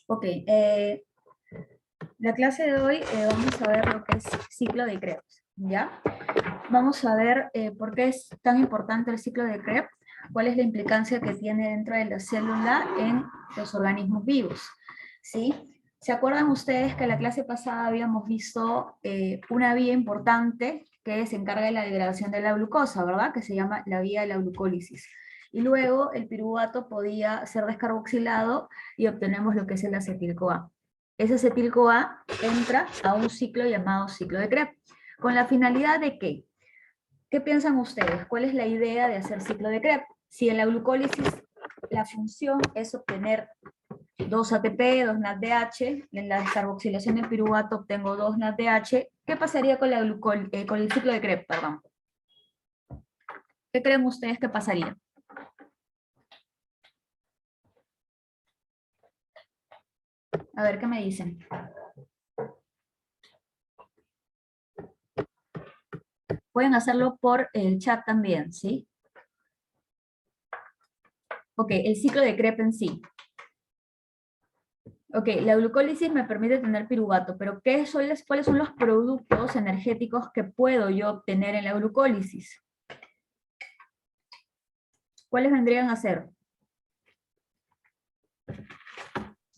Ok, la clase de hoy vamos a ver lo que es ciclo de Krebs, ¿ya? Vamos a ver por qué es tan importante el ciclo de Krebs, cuál es la implicancia que tiene dentro de la célula en los organismos vivos, ¿sí? ¿Se acuerdan ustedes que en la clase pasada habíamos visto una vía importante que se encarga de la degradación de la glucosa, ¿verdad? Que se llama la vía de la glucólisis. Y luego el piruvato podía ser descarboxilado y obtenemos lo que es el acetil-CoA. Ese acetil-CoA entra a un ciclo llamado ciclo de Krebs. ¿Con la finalidad de qué? ¿Qué piensan ustedes? ¿Cuál es la idea de hacer ciclo de Krebs? Si en la glucólisis la función es obtener 2 ATP, 2 NADPH, en la descarboxilación del piruvato obtengo 2 NADPH, ¿qué pasaría con el ciclo de Krebs? Perdón. ¿Qué creen ustedes que pasaría? A ver, ¿qué me dicen? Pueden hacerlo por el chat también, ¿sí? Ok, el ciclo de Krebs en sí. Ok, la glucólisis me permite tener piruvato, pero ¿cuáles son los productos energéticos que puedo yo obtener en la glucólisis? ¿Cuáles vendrían a ser?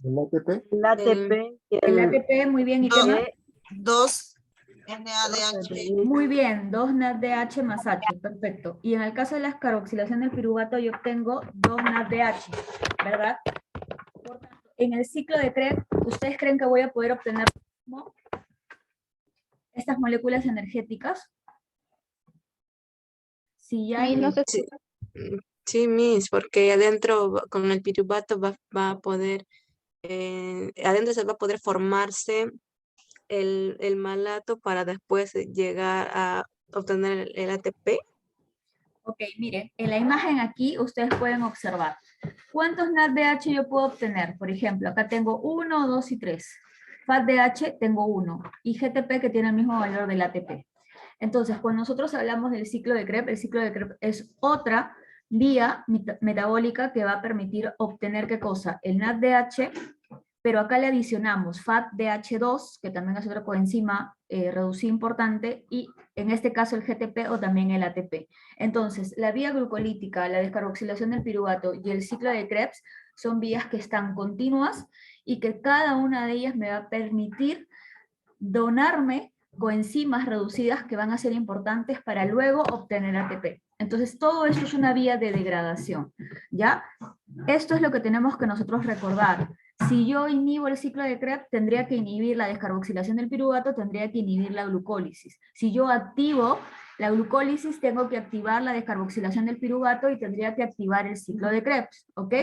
¿El ATP? El ATP y El ATP, muy bien, ¿y qué más? 2 NADH. Muy bien, 2 NADH más H, perfecto. Y en el caso de la carboxilación del piruvato yo obtengo 2 NADH, ¿verdad? Por tanto, en el ciclo de Krebs, ¿ustedes creen que voy a poder obtener estas moléculas energéticas? Si ya Sí, no sé. Sí, sí, Miss, porque adentro con el piruvato va a poder, adentro se va a poder formarse el malato para después llegar a obtener el ATP. Ok, miren, en la imagen aquí ustedes pueden observar cuántos NADPH yo puedo obtener. Por ejemplo, acá tengo 1, 2 y 3. FADH tengo 1 y GTP que tiene el mismo valor del ATP. Entonces, cuando nosotros hablamos del ciclo de Krebs, el ciclo de Krebs es otra vía metabólica que va a permitir obtener ¿qué cosa? El NADPH, pero acá le adicionamos FADH2, que también es otra coenzima reducida importante, y en este caso el GTP o también el ATP. Entonces, la vía glucolítica, la descarboxilación del piruvato y el ciclo de Krebs son vías que están continuas y que cada una de ellas me va a permitir donarme coenzimas reducidas que van a ser importantes para luego obtener ATP. Entonces, todo esto es una vía de degradación, ¿ya? Esto es lo que tenemos que nosotros recordar. Si yo inhibo el ciclo de Krebs, tendría que inhibir la descarboxilación del piruvato, tendría que inhibir la glucólisis. Si yo activo la glucólisis, tengo que activar la descarboxilación del piruvato y tendría que activar el ciclo de Krebs, ¿ok?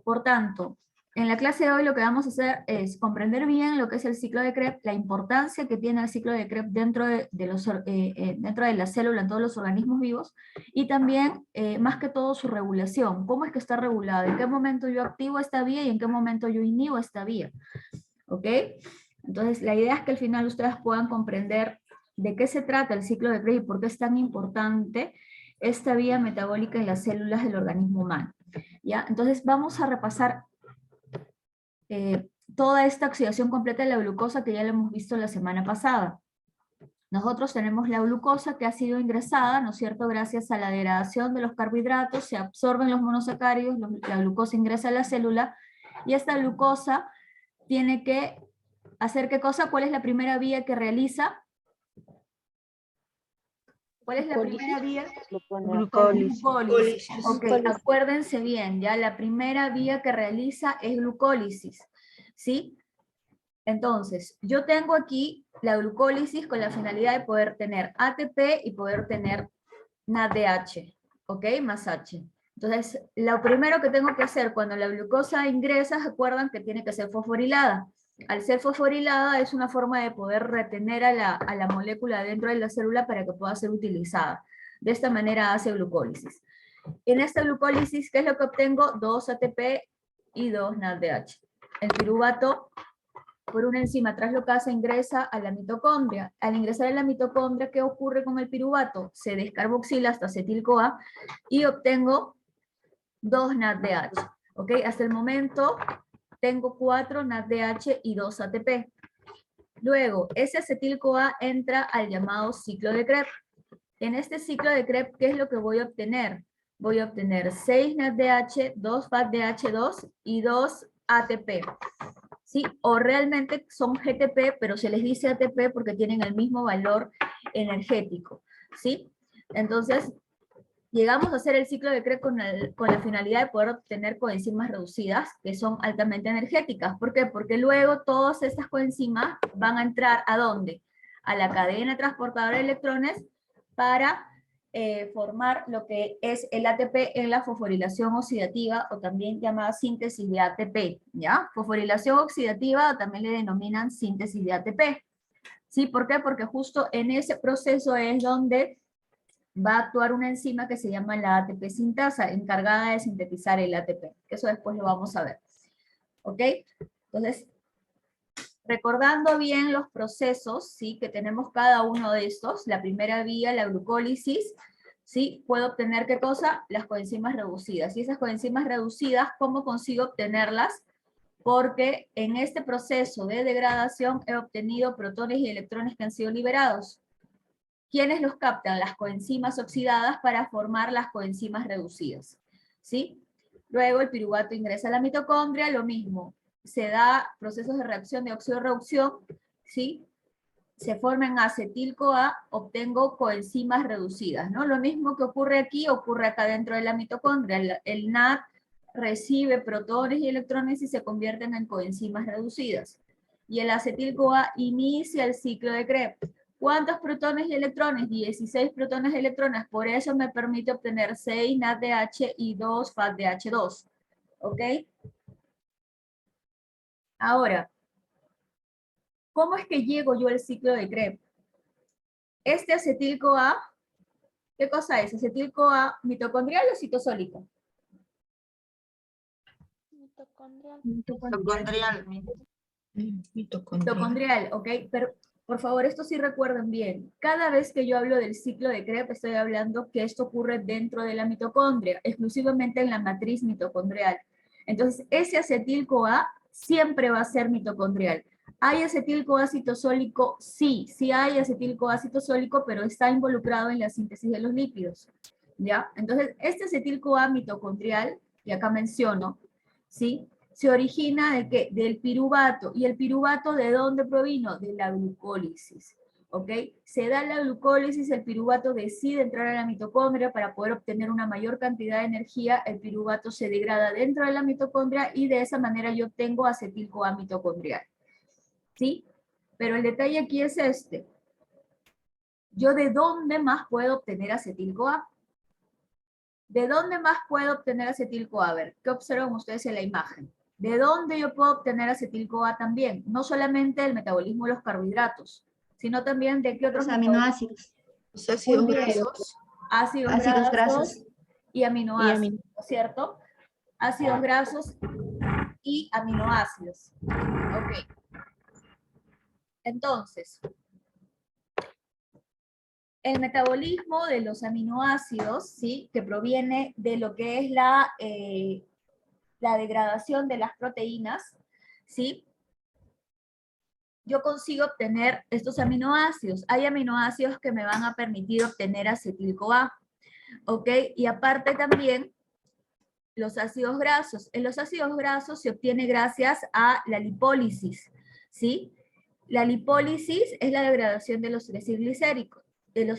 Por tanto, en la clase de hoy lo que vamos a hacer es comprender bien lo que es el ciclo de Krebs, la importancia que tiene el ciclo de Krebs dentro de la célula en todos los organismos vivos, y también, más que todo, su regulación. ¿Cómo es que está regulada? ¿En qué momento yo activo esta vía y en qué momento yo inhibo esta vía? ¿Ok? Entonces, la idea es que al final ustedes puedan comprender de qué se trata el ciclo de Krebs y por qué es tan importante esta vía metabólica en las células del organismo humano. ¿Ya? Entonces vamos a repasar toda esta oxidación completa de la glucosa que ya lo hemos visto la semana pasada. Nosotros tenemos la glucosa que ha sido ingresada, ¿no es cierto? Gracias a la degradación de los carbohidratos, se absorben los monosacáridos, la glucosa ingresa a la célula, y esta glucosa tiene que hacer ¿qué cosa? ¿Cuál es la primera vía que realiza? ¿Cuál es la primera vía? Glucólisis. Glucólisis. Ok, acuérdense bien, ya la primera vía que realiza es glucólisis, ¿sí? Entonces, yo tengo aquí la glucólisis con la finalidad de poder tener ATP y poder tener NADH, ¿ok? Más H. Entonces, lo primero que tengo que hacer cuando la glucosa ingresa, recuerdan que tiene que ser fosforilada. Al ser fosforilada es una forma de poder retener a la molécula dentro de la célula para que pueda ser utilizada. De esta manera hace glucólisis. En esta glucólisis, ¿qué es lo que obtengo? 2 ATP y 2 NADH. El piruvato, por una enzima traslocasa, ingresa a la mitocondria. Al ingresar a la mitocondria, ¿qué ocurre con el piruvato? Se descarboxila hasta acetil-CoA y obtengo 2 NADH. ¿Ok? Hasta el momento obtengo 4 NADPH y 2 ATP. Luego, ese acetil-CoA entra al llamado ciclo de Krebs. En este ciclo de Krebs, ¿qué es lo que voy a obtener? Voy a obtener 6 NADPH, 2 FADH2 y 2 ATP. ¿Sí? O realmente son GTP, pero se les dice ATP porque tienen el mismo valor energético. ¿Sí? Entonces, llegamos a hacer el ciclo de Krebs con la finalidad de poder obtener coenzimas reducidas que son altamente energéticas. ¿Por qué? Porque luego todas estas coenzimas van a entrar ¿a dónde? A la cadena transportadora de electrones para formar lo que es el ATP en la fosforilación oxidativa o también llamada síntesis de ATP, ¿ya? Fosforilación oxidativa o también le denominan síntesis de ATP. ¿Sí? ¿Por qué? Porque justo en ese proceso es donde va a actuar una enzima que se llama la ATP sintasa, encargada de sintetizar el ATP. Eso después lo vamos a ver. ¿Ok? Entonces, recordando bien los procesos, ¿sí? Que tenemos cada uno de estos, la primera vía, la glucólisis, ¿sí? Puedo obtener, ¿qué cosa? Las coenzimas reducidas. Y esas coenzimas reducidas, ¿cómo consigo obtenerlas? Porque en este proceso de degradación he obtenido protones y electrones que han sido liberados. ¿Quiénes los captan? Las coenzimas oxidadas para formar las coenzimas reducidas, ¿sí? Luego el piruvato ingresa a la mitocondria, lo mismo, se da procesos de reacción de óxido-reducción, ¿sí? Se forman acetil-CoA, obtengo coenzimas reducidas, ¿no? Lo mismo que ocurre aquí, ocurre acá dentro de la mitocondria. El NAD recibe protones y electrones y se convierten en coenzimas reducidas. Y el acetil-CoA inicia el ciclo de Krebs. ¿Cuántos protones y electrones? 16 protones y electrones, por eso me permite obtener 6 NADPH y 2 FADH2. ¿Ok? Ahora, ¿cómo es que llego yo al ciclo de Krebs? Este acetil-CoA, ¿qué cosa es? ¿Acetil-CoA mitocondrial o citosólico? Mitocondrial. Mitocondrial, ¿ok? Pero, por favor, esto sí recuerden bien. Cada vez que yo hablo del ciclo de Krebs, estoy hablando que esto ocurre dentro de la mitocondria, exclusivamente en la matriz mitocondrial. Entonces, ese acetil-CoA siempre va a ser mitocondrial. ¿Hay acetil-CoA citosólico? Sí, sí hay acetil-CoA citosólico, pero está involucrado en la síntesis de los lípidos. ¿Ya? Entonces, este acetil-CoA mitocondrial, que acá menciono, ¿sí? Se origina de ¿qué? Del piruvato. ¿Y el piruvato de dónde provino? De la glucólisis. ¿Ok? Se da la glucólisis, el piruvato decide entrar a la mitocondria para poder obtener una mayor cantidad de energía, el piruvato se degrada dentro de la mitocondria y de esa manera yo obtengo acetil-CoA mitocondrial. ¿Sí? Pero el detalle aquí es este. ¿Yo de dónde más puedo obtener acetil-CoA? ¿De dónde más puedo obtener acetil-CoA? A ver, ¿qué observan ustedes en la imagen? ¿De dónde yo puedo obtener acetil-CoA también? No solamente del metabolismo de los carbohidratos, sino también de qué otros Los aminoácidos. Los ácidos Muy bien. grasos. Ácidos Ácidos grasos grasos. y aminoácidos, ¿cierto? Ácidos grasos y aminoácidos. Ok. Entonces, el metabolismo de los aminoácidos, ¿sí? Que proviene de lo que es la degradación de las proteínas, ¿sí? Yo consigo obtener estos aminoácidos. Hay aminoácidos que me van a permitir obtener acetil-CoA, ¿ok? Y aparte también los ácidos grasos. En los ácidos grasos se obtiene gracias a la lipólisis, ¿sí? La lipólisis es la degradación de los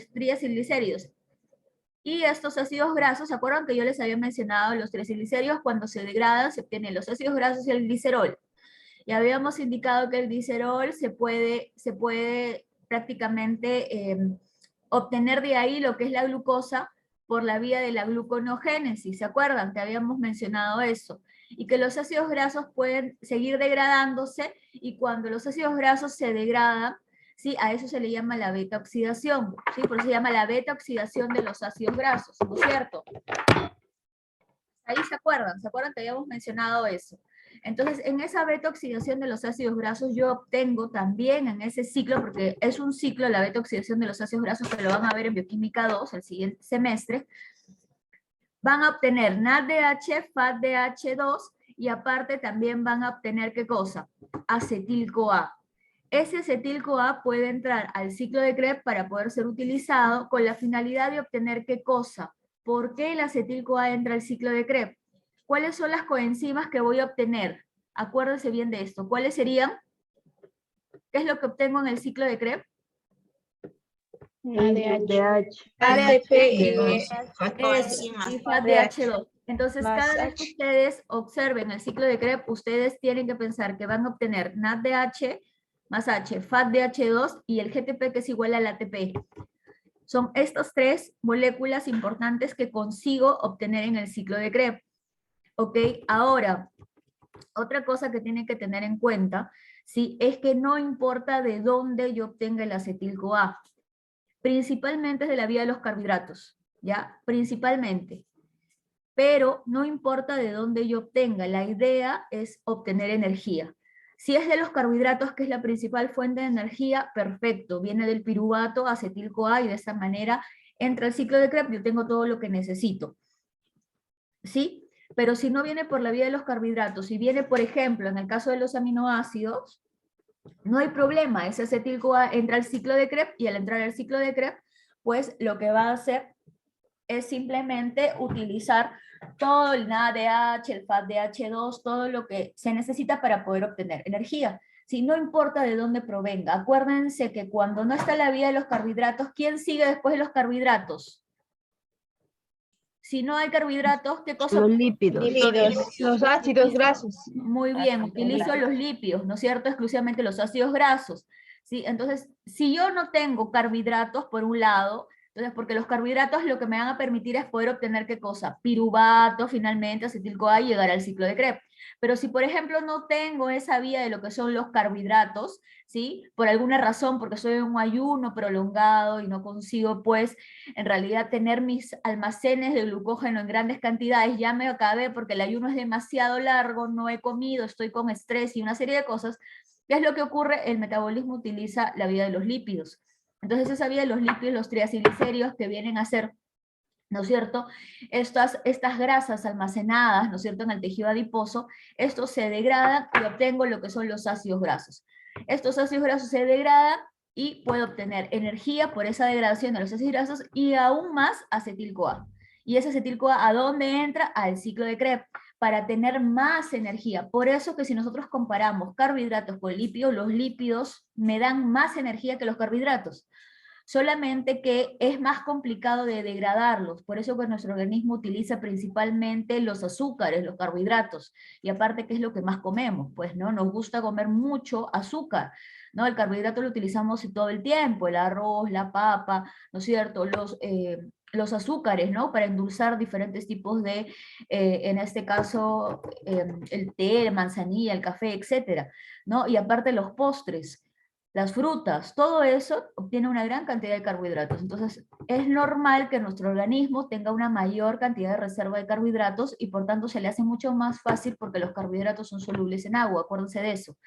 triacilglicéridos. Y estos ácidos grasos, ¿se acuerdan que yo les había mencionado los triacilglicéridos? Cuando se degradan se obtienen los ácidos grasos y el glicerol. Y habíamos indicado que el glicerol se puede prácticamente obtener de ahí lo que es la glucosa por la vía de la gluconeogénesis, ¿se acuerdan? Que habíamos mencionado eso. Y que los ácidos grasos pueden seguir degradándose y cuando los ácidos grasos se degradan, ¿sí? A eso se le llama la beta-oxidación, ¿sí? Por eso se llama la beta-oxidación de los ácidos grasos, ¿no es cierto? Ahí se acuerdan que habíamos mencionado eso. Entonces, en esa beta-oxidación de los ácidos grasos, yo obtengo también en ese ciclo, porque es un ciclo, la beta-oxidación de los ácidos grasos, que lo van a ver en Bioquímica 2, el siguiente semestre, van a obtener NADPH, FADH2, y aparte también van a obtener, ¿qué cosa? Acetil-CoA. Ese acetil-CoA puede entrar al ciclo de Krebs para poder ser utilizado con la finalidad de obtener, ¿qué cosa? ¿Por qué el acetil-CoA entra al ciclo de Krebs? ¿Cuáles son las coenzimas que voy a obtener? Acuérdense bien de esto. ¿Cuáles serían? ¿Qué es lo que obtengo en el ciclo de Krebs? ADH. ATP y Coenzimas. Y FADH2. Entonces, Más cada vez que H. ustedes observen el ciclo de Krebs, ustedes tienen que pensar que van a obtener NADH más H, FADH2 y el GTP, que es igual al ATP. Son estas tres moléculas importantes que consigo obtener en el ciclo de Krebs. ¿Ok? Ahora, otra cosa que tienen que tener en cuenta, ¿sí? Es que no importa de dónde yo obtenga el acetil-CoA. Principalmente es de la vía de los carbohidratos, ¿ya? Principalmente. Pero no importa de dónde yo obtenga, la idea es obtener energía. Si es de los carbohidratos, que es la principal fuente de energía, perfecto, viene del piruvato, acetil-CoA, y de esa manera entra el ciclo de Krebs, yo tengo todo lo que necesito. ¿Sí? Pero si no viene por la vía de los carbohidratos, si viene, por ejemplo, en el caso de los aminoácidos, no hay problema, ese acetil-CoA entra al ciclo de Krebs, y al entrar al ciclo de Krebs, pues lo que va a hacer es simplemente utilizar todo el NADH, el FADH2, todo lo que se necesita para poder obtener energía. Si no importa de dónde provenga, acuérdense que cuando no está la vía de los carbohidratos, ¿quién sigue después de los carbohidratos? Si no hay carbohidratos, ¿qué cosa? Los lípidos. Lípidos, los ácidos grasos. Muy bien, utilizo los lípidos, ¿no es cierto? Exclusivamente los ácidos grasos. ¿Sí? Entonces, si yo no tengo carbohidratos por un lado, entonces, porque los carbohidratos lo que me van a permitir es poder obtener, ¿qué cosa? Piruvato, finalmente, acetil-CoA, y llegar al ciclo de Krebs. Pero si, por ejemplo, no tengo esa vía de lo que son los carbohidratos, ¿sí? Por alguna razón, porque soy en un ayuno prolongado y no consigo, pues, en realidad tener mis almacenes de glucógeno en grandes cantidades, ya me acabé porque el ayuno es demasiado largo, no he comido, estoy con estrés y una serie de cosas, ¿qué es lo que ocurre? El metabolismo utiliza la vía de los lípidos. Entonces esa vía de los lípidos, los triacilglicéridos, que vienen a ser, ¿no es cierto? Estas grasas almacenadas, ¿no es cierto?, en el tejido adiposo, estos se degradan y obtengo lo que son los ácidos grasos. Estos ácidos grasos se degradan y puedo obtener energía por esa degradación de los ácidos grasos y aún más acetil-CoA. Y ese acetil-CoA, ¿a dónde entra? Al ciclo de Krebs, para tener más energía. Por eso que si nosotros comparamos carbohidratos con lípidos, los lípidos me dan más energía que los carbohidratos. Solamente que es más complicado de degradarlos, por eso que nuestro organismo utiliza principalmente los azúcares, los carbohidratos, y aparte, ¿qué es lo que más comemos? Pues, ¿no? Nos gusta comer mucho azúcar, ¿no? El carbohidrato lo utilizamos todo el tiempo, el arroz, la papa, ¿no es cierto? Los azúcares, ¿no? Para endulzar diferentes tipos de, en este caso, el té, la manzanilla, el café, etcétera, ¿no? Y aparte los postres, las frutas, todo eso obtiene una gran cantidad de carbohidratos. Entonces, es normal que nuestro organismo tenga una mayor cantidad de reserva de carbohidratos y por tanto se le hace mucho más fácil porque los carbohidratos son solubles en agua, acuérdense de eso.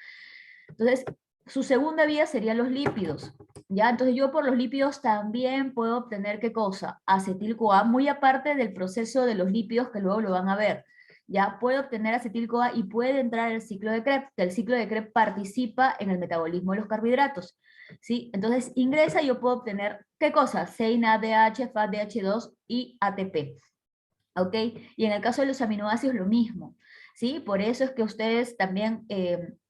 Entonces, su segunda vía serían los lípidos, ¿ya? Entonces yo por los lípidos también puedo obtener, ¿qué cosa? Acetil-CoA, muy aparte del proceso de los lípidos que luego lo van a ver. Ya puede obtener acetil-CoA y puede entrar al ciclo de Krebs, que el ciclo de Krebs participa en el metabolismo de los carbohidratos, ¿sí? Entonces ingresa y yo puedo obtener, ¿qué cosa? CEIN-ADH, FADH2 y ATP, ¿ok? Y en el caso de los aminoácidos lo mismo, ¿sí? Por eso es que ustedes también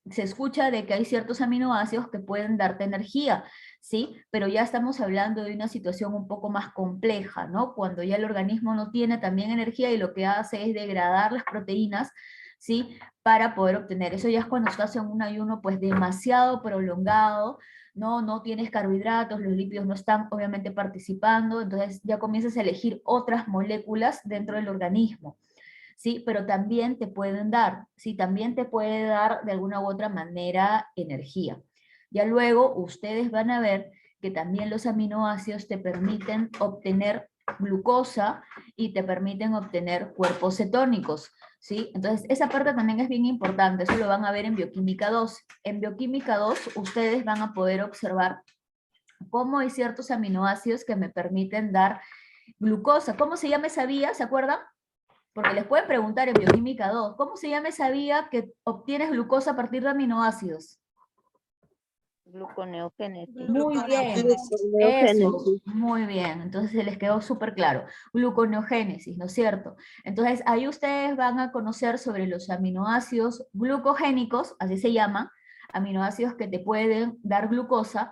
se escucha de que hay ciertos aminoácidos que pueden darte energía, ¿sí? Pero ya estamos hablando de una situación un poco más compleja, ¿no? Cuando ya el organismo no tiene también energía y lo que hace es degradar las proteínas, ¿sí? Para poder obtener. Eso ya es cuando estás en un ayuno pues demasiado prolongado, no tienes carbohidratos, los lípidos no están obviamente participando, entonces ya comienzas a elegir otras moléculas dentro del organismo. ¿Sí? Pero también te pueden dar, ¿sí? También te puede dar de alguna u otra manera energía. Ya luego ustedes van a ver que también los aminoácidos te permiten obtener glucosa y te permiten obtener cuerpos cetónicos, ¿sí? Entonces esa parte también es bien importante, eso lo van a ver en Bioquímica 2. En Bioquímica 2 ustedes van a poder observar cómo hay ciertos aminoácidos que me permiten dar glucosa. ¿Cómo se llama esa vía? ¿Se acuerdan? Porque les pueden preguntar en bioquímica 2, ¿cómo se llama esa vía que obtienes glucosa a partir de aminoácidos? Gluconeogénesis. Muy bien, eso, muy bien, entonces se les quedó súper claro. Gluconeogénesis, ¿no es cierto? Entonces ahí ustedes van a conocer sobre los aminoácidos glucogénicos, así se llama, aminoácidos que te pueden dar glucosa,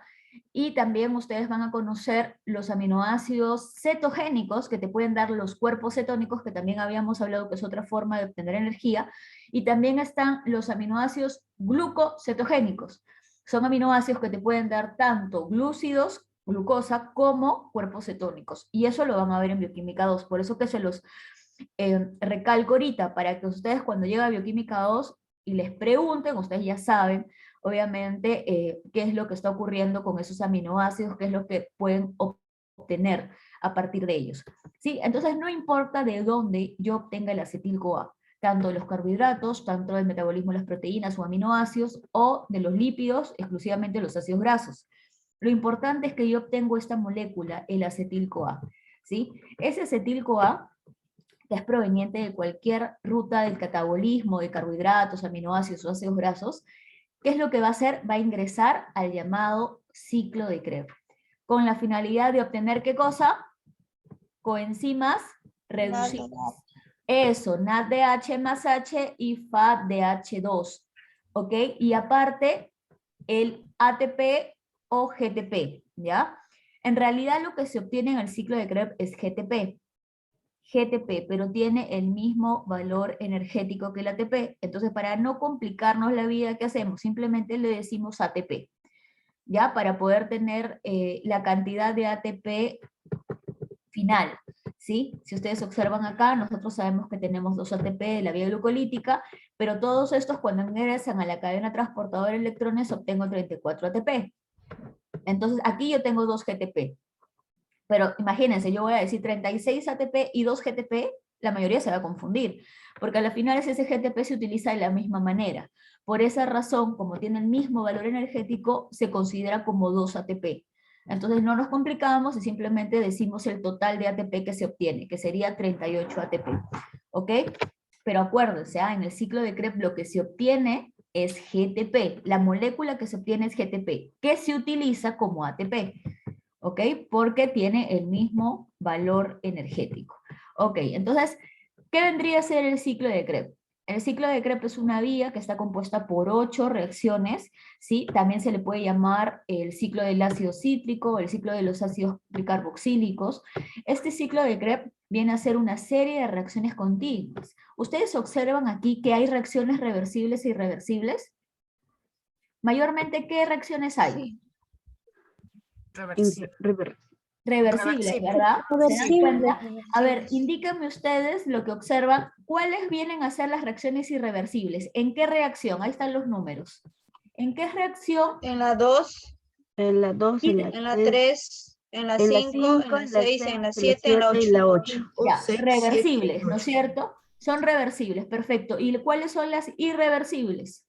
y también ustedes van a conocer los aminoácidos cetogénicos que te pueden dar los cuerpos cetónicos, que también habíamos hablado que es otra forma de obtener energía, y también están los aminoácidos glucocetogénicos. Son aminoácidos que te pueden dar tanto glúcidos, glucosa, como cuerpos cetónicos. Y eso lo van a ver en Bioquímica 2. Por eso que se los recalco ahorita, para que ustedes cuando lleguen a Bioquímica 2 y les pregunten, ustedes ya saben, obviamente, qué es lo que está ocurriendo con esos aminoácidos, qué es lo que pueden obtener a partir de ellos. ¿Sí? Entonces no importa de dónde yo obtenga el acetil-CoA, tanto de los carbohidratos, tanto del metabolismo de las proteínas o aminoácidos, o de los lípidos, exclusivamente los ácidos grasos. Lo importante es que yo obtengo esta molécula, el acetil-CoA, ¿sí? Ese acetil-CoA, que es proveniente de cualquier ruta del catabolismo de carbohidratos, aminoácidos o ácidos grasos, ¿qué es lo que va a hacer? Va a ingresar al llamado ciclo de Krebs, con la finalidad de obtener, ¿qué cosa? Coenzimas reducidas. Eso, NADH más H y FADH2, ¿ok? Y aparte, el ATP o GTP, ¿ya? En realidad lo que se obtiene en el ciclo de Krebs es GTP, pero tiene el mismo valor energético que el ATP. Entonces, para no complicarnos la vida, ¿qué hacemos? Simplemente le decimos ATP, ¿ya? Para poder tener la cantidad de ATP final, ¿sí? Si ustedes observan acá, nosotros sabemos que tenemos 2 ATP de la vía glucolítica, pero todos estos cuando ingresan a la cadena transportadora de electrones obtengo 34 ATP. Entonces aquí yo tengo 2 GTP. Pero imagínense, yo voy a decir 36 ATP y 2 GTP, la mayoría se va a confundir, porque al final ese GTP se utiliza de la misma manera. Por esa razón, como tiene el mismo valor energético, se considera como 2 ATP. Entonces no nos complicamos y simplemente decimos el total de ATP que se obtiene, que sería 38 ATP. ¿Ok? Pero acuérdense, en el ciclo de Krebs lo que se obtiene es GTP. La molécula que se obtiene es GTP, que se utiliza como ATP. ¿Ok? Porque tiene el mismo valor energético. Ok, entonces, ¿qué vendría a ser el ciclo de Krebs? El ciclo de Krebs es una vía que está compuesta por 8 reacciones, ¿sí? También se le puede llamar el ciclo del ácido cítrico, el ciclo de los ácidos carboxílicos. Este ciclo de Krebs viene a ser una serie de reacciones continuas. Ustedes observan aquí que hay reacciones reversibles e irreversibles. Mayormente, ¿qué reacciones hay? Sí. Reversibles, ¿verdad? ¿Se dan cuenta? A ver, indíquenme ustedes lo que observan. ¿Cuáles vienen a ser las reacciones irreversibles? ¿En qué reacción? Ahí están los números. ¿En qué reacción? En la 2, En la 2, en la en la 3, 3, en la en la 5, en 5, la en la 6, 6, en la en la 7, en la 7 y 8. la 8. Ya, reversibles, ¿no es cierto? Son reversibles, perfecto. ¿Y cuáles son las irreversibles?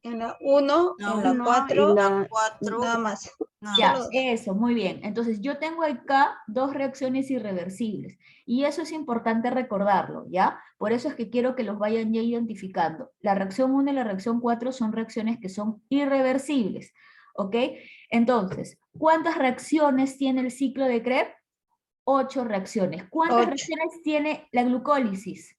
En la 1, en la 1 y 4, la nada más. Ya, Solo dos. eso, muy bien. Entonces yo tengo acá 2 reacciones irreversibles y eso es importante recordarlo, ¿ya? Por eso es que quiero que los vayan ya identificando. La reacción 1 y la reacción 4 son reacciones que son irreversibles, ¿ok? Entonces, ¿cuántas reacciones tiene el ciclo de Krebs? 8 reacciones. ¿Cuántas 8. reacciones tiene la glucólisis?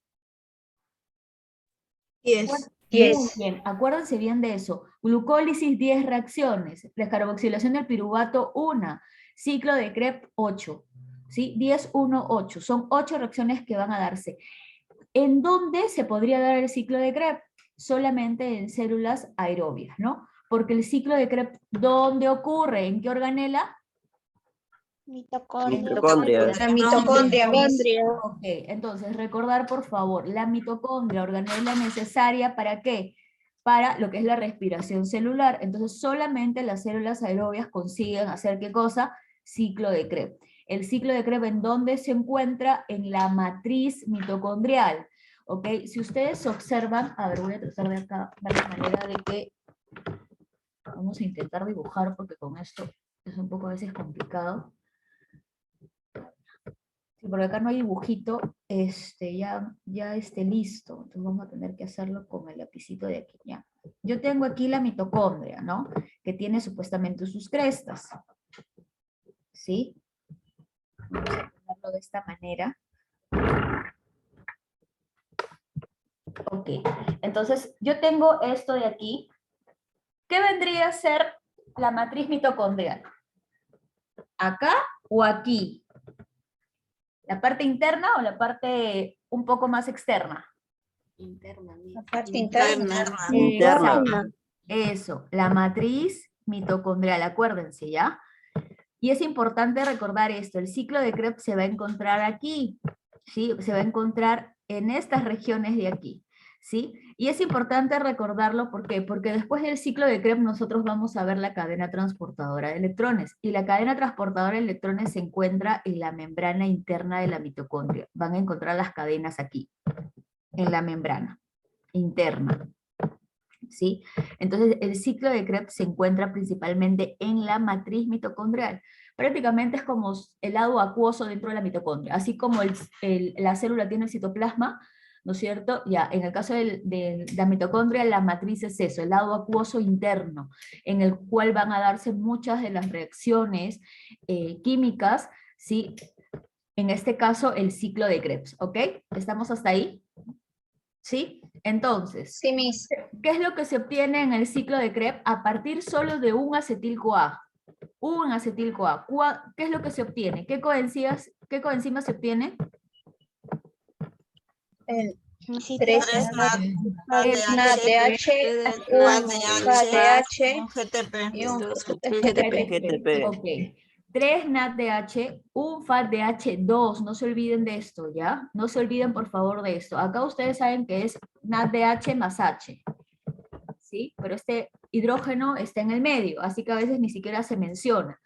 10. Muy 10. bien, acuérdense bien de eso. Glucólisis, 10 reacciones. Descarboxilación del piruvato, 1. Ciclo de Krebs, 8. ¿Sí? 10, 1, 8. Son 8 reacciones que van a darse. ¿En dónde se podría dar el ciclo de Krebs? Solamente en células aerobias, ¿no? Porque el ciclo de Krebs, ¿dónde ocurre? ¿En qué organela? Mitocondria. La mitocondria, Miss. Ok, entonces recordar por favor, la mitocondria, organela necesaria ¿para qué? Para lo que es la respiración celular. Entonces solamente las células aerobias consiguen hacer ¿qué cosa? Ciclo de Krebs. El ciclo de Krebs, ¿en dónde se encuentra? En la matriz mitocondrial. Ok, si ustedes observan, a ver, voy a tratar de acá ver la manera de que vamos a intentar dibujar porque con esto es un poco a veces complicado. Sí, porque acá no hay dibujito, ya listo. Entonces vamos a tener que hacerlo con el lapicito de aquí, ya. Yo tengo aquí la mitocondria, ¿no? Que tiene supuestamente sus crestas. ¿Sí? Vamos a ponerlo de esta manera. Ok, entonces yo tengo esto de aquí. ¿Qué vendría a ser la matriz mitocondrial? ¿Acá o aquí? ¿La parte interna o la parte un poco más externa? La parte interna. Exacto. Eso, la matriz mitocondrial, acuérdense, ¿ya? Y es importante recordar esto, el ciclo de Krebs se va a encontrar aquí, ¿sí? Se va a encontrar en estas regiones de aquí, ¿sí? Y es importante recordarlo, ¿por qué? Porque después del ciclo de Krebs nosotros vamos a ver la cadena transportadora de electrones, y la cadena transportadora de electrones se encuentra en la membrana interna de la mitocondria. Van a encontrar las cadenas aquí, en la membrana interna. ¿Sí? Entonces, el ciclo de Krebs se encuentra principalmente en la matriz mitocondrial. Prácticamente es como el lado acuoso dentro de la mitocondria. Así como la célula tiene el citoplasma, ¿no es cierto? Ya, en el caso de la mitocondria, la matriz es eso, el lado acuoso interno, en el cual van a darse muchas de las reacciones químicas, ¿sí? En este caso, el ciclo de Krebs, ¿ok? ¿Estamos hasta ahí? ¿Sí? Entonces, Sí, Miss. ¿qué es lo que se obtiene en el ciclo de Krebs? A partir solo de un acetil-CoA. Un acetil-CoA. ¿Qué es lo que se obtiene? ¿Qué coenzima se obtiene? El Tres 3 NADH, NADH, un KDH un GTP. y un Dos, un GTP. GTP. Ok. 3 NADH, un FADH2, no se olviden de esto, ¿ya? No se olviden, por favor, de esto. Acá ustedes saben que es NADH más H, ¿sí? Pero este hidrógeno está en el medio, así que a veces ni siquiera se menciona.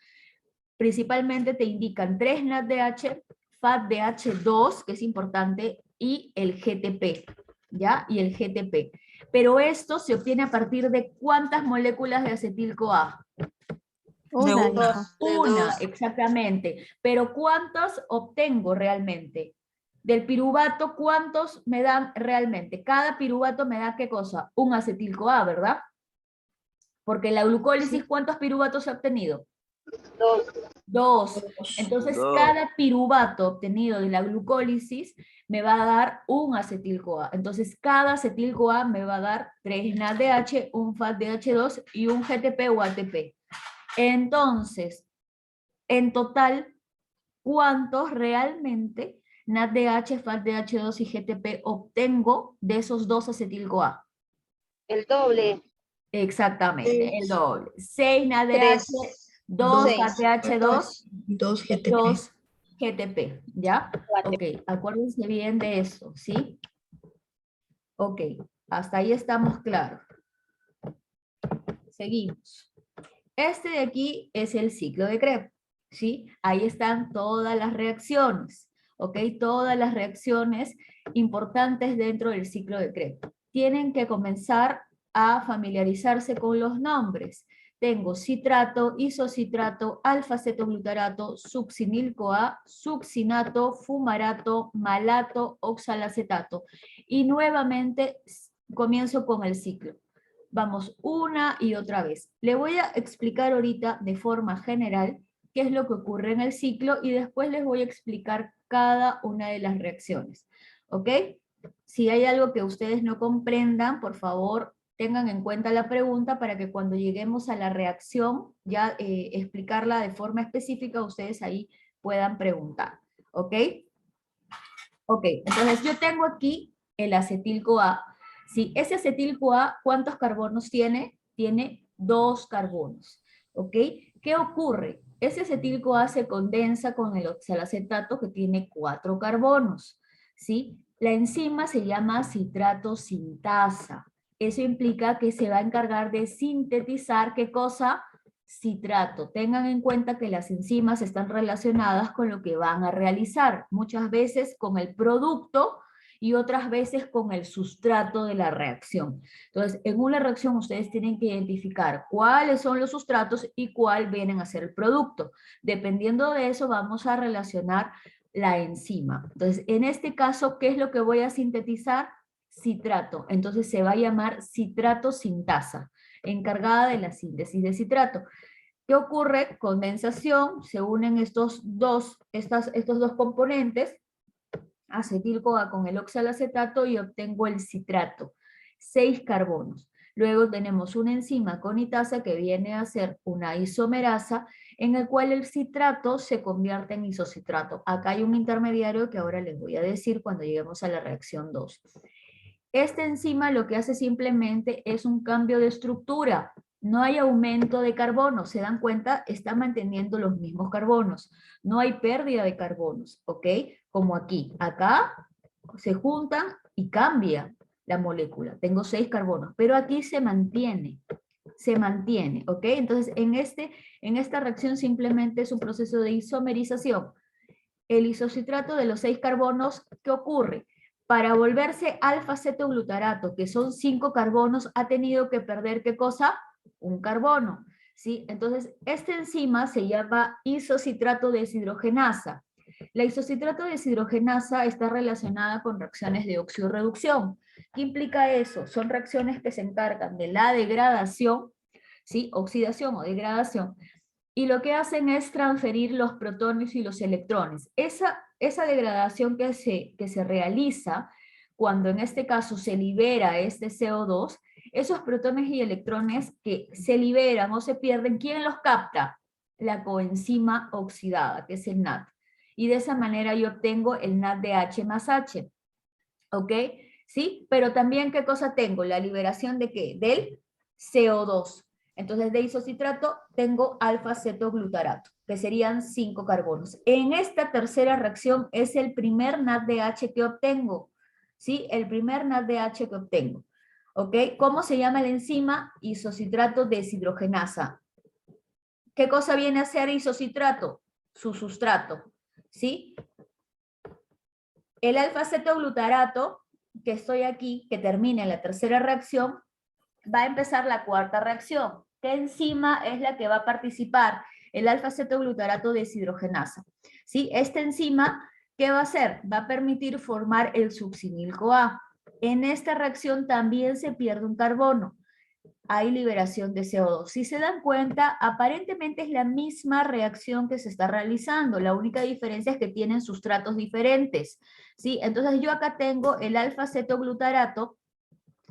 Principalmente te indican 3 NADH, FADH2, que es importante, y el GTP, ¿ya? Y el GTP. Pero esto se obtiene a partir de ¿cuántas moléculas de acetil-CoA? De una. Una, exactamente. Pero ¿cuántos obtengo realmente? Del piruvato, ¿cuántos me dan realmente? Cada piruvato me da, ¿qué cosa? Un acetil-CoA, ¿verdad? Porque en la glucólisis, ¿cuántos piruvatos he obtenido? Dos. Entonces, cada piruvato obtenido de la glucólisis me va a dar un acetil-CoA. Entonces, cada acetil-CoA me va a dar 3 NADH, un FADH2 y un GTP o ATP. Entonces, en total, ¿cuántos realmente NADH, FADH2 y GTP obtengo de esos dos acetil-CoA? El doble. Exactamente, el doble. 6 NADH, 2 Seis. FADH2, 2 GTP. 2 GTP, ¿ya? Ok, acuérdense bien de eso, ¿sí? Ok, hasta ahí estamos claros. Seguimos. Este de aquí es el ciclo de Krebs, ¿sí? Ahí están todas las reacciones, ¿ok? Todas las reacciones importantes dentro del ciclo de Krebs. Tienen que comenzar a familiarizarse con los nombres. Tengo citrato, isocitrato, alfa-cetoglutarato, succinil-CoA, succinato, fumarato, malato, oxalacetato. Y nuevamente comienzo con el ciclo. Vamos una y otra vez. Le voy a explicar ahorita de forma general qué es lo que ocurre en el ciclo y después les voy a explicar cada una de las reacciones. ¿Ok? Si hay algo que ustedes no comprendan, por favor, tengan en cuenta la pregunta para que cuando lleguemos a la reacción, ya explicarla de forma específica, ustedes ahí puedan preguntar. ¿Ok? Ok, entonces yo tengo aquí el acetil-CoA. Si ese acetil-CoA, ¿cuántos carbonos tiene? Tiene 2 carbonos. ¿Ok? ¿Qué ocurre? Ese acetil-CoA se condensa con el oxalacetato que tiene 4 carbonos. ¿Sí? La enzima se llama citrato sintasa. Eso implica que se va a encargar de sintetizar, ¿qué cosa? Citrato. Tengan en cuenta que las enzimas están relacionadas con lo que van a realizar, muchas veces con el producto y otras veces con el sustrato de la reacción. Entonces, en una reacción ustedes tienen que identificar cuáles son los sustratos y cuál vienen a ser el producto. Dependiendo de eso, vamos a relacionar la enzima. Entonces, en este caso, ¿qué es lo que voy a sintetizar? Citrato. Entonces se va a llamar citrato sintasa, encargada de la síntesis de citrato. ¿Qué ocurre? Condensación, se unen estos dos componentes, acetil-CoA con el oxalacetato, y obtengo el citrato, 6 carbonos. Luego tenemos una enzima conitasa que viene a ser una isomerasa, en el cual el citrato se convierte en isocitrato. Acá hay un intermediario que ahora les voy a decir cuando lleguemos a la reacción 2. Esta enzima lo que hace simplemente es un cambio de estructura. No hay aumento de carbono, ¿se dan cuenta? Está manteniendo los mismos carbonos. No hay pérdida de carbonos, ¿ok? Como aquí. Acá se juntan y cambia la molécula. Tengo 6 carbonos, pero aquí se mantiene, ¿ok? Entonces, en esta reacción simplemente es un proceso de isomerización. El isocitrato de los 6 carbonos, ¿qué ocurre? Para volverse alfa-cetoglutarato, que son 5 carbonos, ha tenido que perder, ¿qué cosa? Un carbono, ¿sí? Entonces, esta enzima se llama isocitrato deshidrogenasa. La isocitrato deshidrogenasa está relacionada con reacciones de oxidorreducción. ¿Qué implica eso? Son reacciones que se encargan de la degradación, ¿sí? Oxidación o degradación, y lo que hacen es transferir los protones y los electrones. Esa degradación que se realiza cuando en este caso se libera este CO2, esos protones y electrones que se liberan o se pierden, ¿quién los capta? La coenzima oxidada, que es el NAD. Y de esa manera yo obtengo el NADH más H. ¿Ok? ¿Sí? Pero también, ¿qué cosa tengo? La liberación de ¿qué? Del CO2. Entonces, de isocitrato tengo alfa-cetoglutarato, que serían 5 carbonos. En esta tercera reacción es el primer NADH que obtengo. ¿Sí? El primer NADH que obtengo. ¿Ok? ¿Cómo se llama la enzima? Isocitrato deshidrogenasa. ¿Qué cosa viene a ser isocitrato? Su sustrato. ¿Sí? El alfa-cetoglutarato, que estoy aquí, que termina en la tercera reacción, va a empezar la cuarta reacción. ¿Qué enzima es la que va a participar? El alfa-cetoglutarato deshidrogenasa. ¿Sí? Esta enzima, ¿qué va a hacer? Va a permitir formar el succinil-CoA. En esta reacción también se pierde un carbono. Hay liberación de CO2. Si se dan cuenta, aparentemente es la misma reacción que se está realizando. La única diferencia es que tienen sustratos diferentes. ¿Sí? Entonces yo acá tengo el alfa-cetoglutarato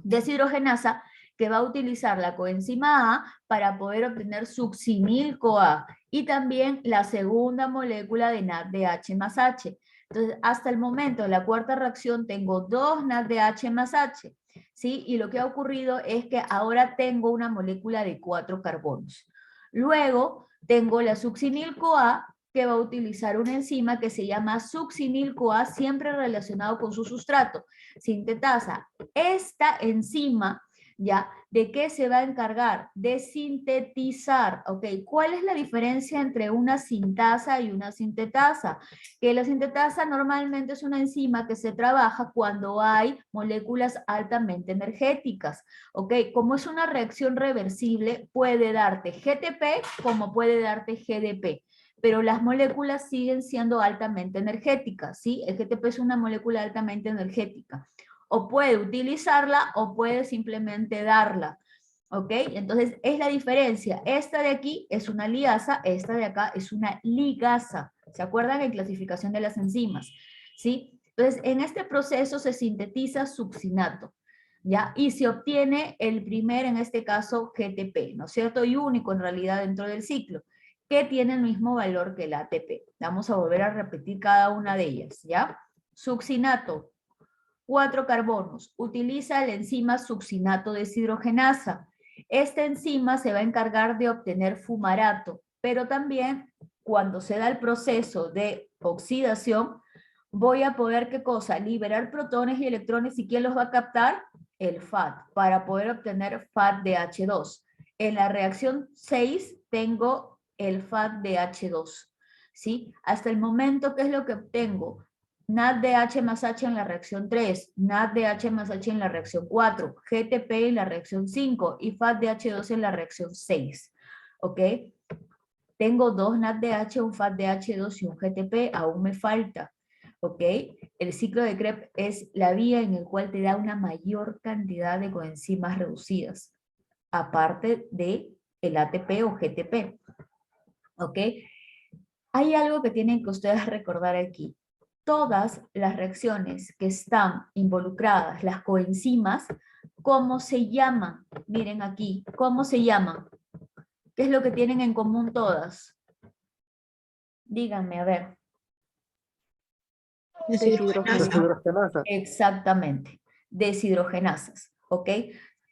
deshidrogenasa, que va a utilizar la coenzima A para poder obtener succinil-CoA, y también la segunda molécula de NADH más H. Entonces, hasta el momento de la cuarta reacción tengo 2 NADH más H, ¿sí? Y lo que ha ocurrido es que ahora tengo una molécula de 4 carbonos. Luego tengo la succinil-CoA, que va a utilizar una enzima que se llama succinil-CoA, siempre relacionado con su sustrato. Sintetasa. Esta enzima, ¿ya? ¿De qué se va a encargar? De sintetizar, ¿ok? ¿Cuál es la diferencia entre una sintasa y una sintetasa? Que la sintetasa normalmente es una enzima que se trabaja cuando hay moléculas altamente energéticas, ¿ok? Como es una reacción reversible, puede darte GTP como puede darte GDP. Pero las moléculas siguen siendo altamente energéticas, ¿sí? El GTP es una molécula altamente energética. O puede utilizarla o puede simplemente darla, ¿ok? Entonces, es la diferencia. Esta de aquí es una liasa, esta de acá es una ligasa. ¿Se acuerdan en clasificación de las enzimas? ¿Sí? Entonces, en este proceso se sintetiza succinato, ¿ya? Y se obtiene el primer, en este caso, GTP, ¿no es cierto? Y único en realidad dentro del ciclo, que tiene el mismo valor que el ATP. Vamos a volver a repetir cada una de ellas, ¿ya? Succinato, 4 carbonos. Utiliza la enzima succinato deshidrogenasa. Esta enzima se va a encargar de obtener fumarato, pero también cuando se da el proceso de oxidación, voy a poder, ¿qué cosa? Liberar protones y electrones. ¿Y quién los va a captar? El FAT, para poder obtener FAT de H2. En la reacción 6 tengo el FAT de H2, ¿sí? Hasta el momento, ¿qué es lo que obtengo? NADH más H en la reacción 3, NADH más H en la reacción 4, GTP en la reacción 5 y FAT de H2 en la reacción 6. ¿Ok? Tengo 2 NADPH, un FADPH2 y un GTP, aún me falta. ¿Ok? El ciclo de Krebs es la vía en el cual te da una mayor cantidad de coenzimas reducidas, aparte de el ATP o GTP. ¿Ok? Hay algo que tienen que ustedes recordar aquí. Todas las reacciones que están involucradas, las coenzimas, ¿cómo se llaman? Miren aquí, ¿cómo se llaman? ¿Qué es lo que tienen en común todas? Díganme, a ver. Deshidrogenasa. Exactamente, deshidrogenasas, ¿ok?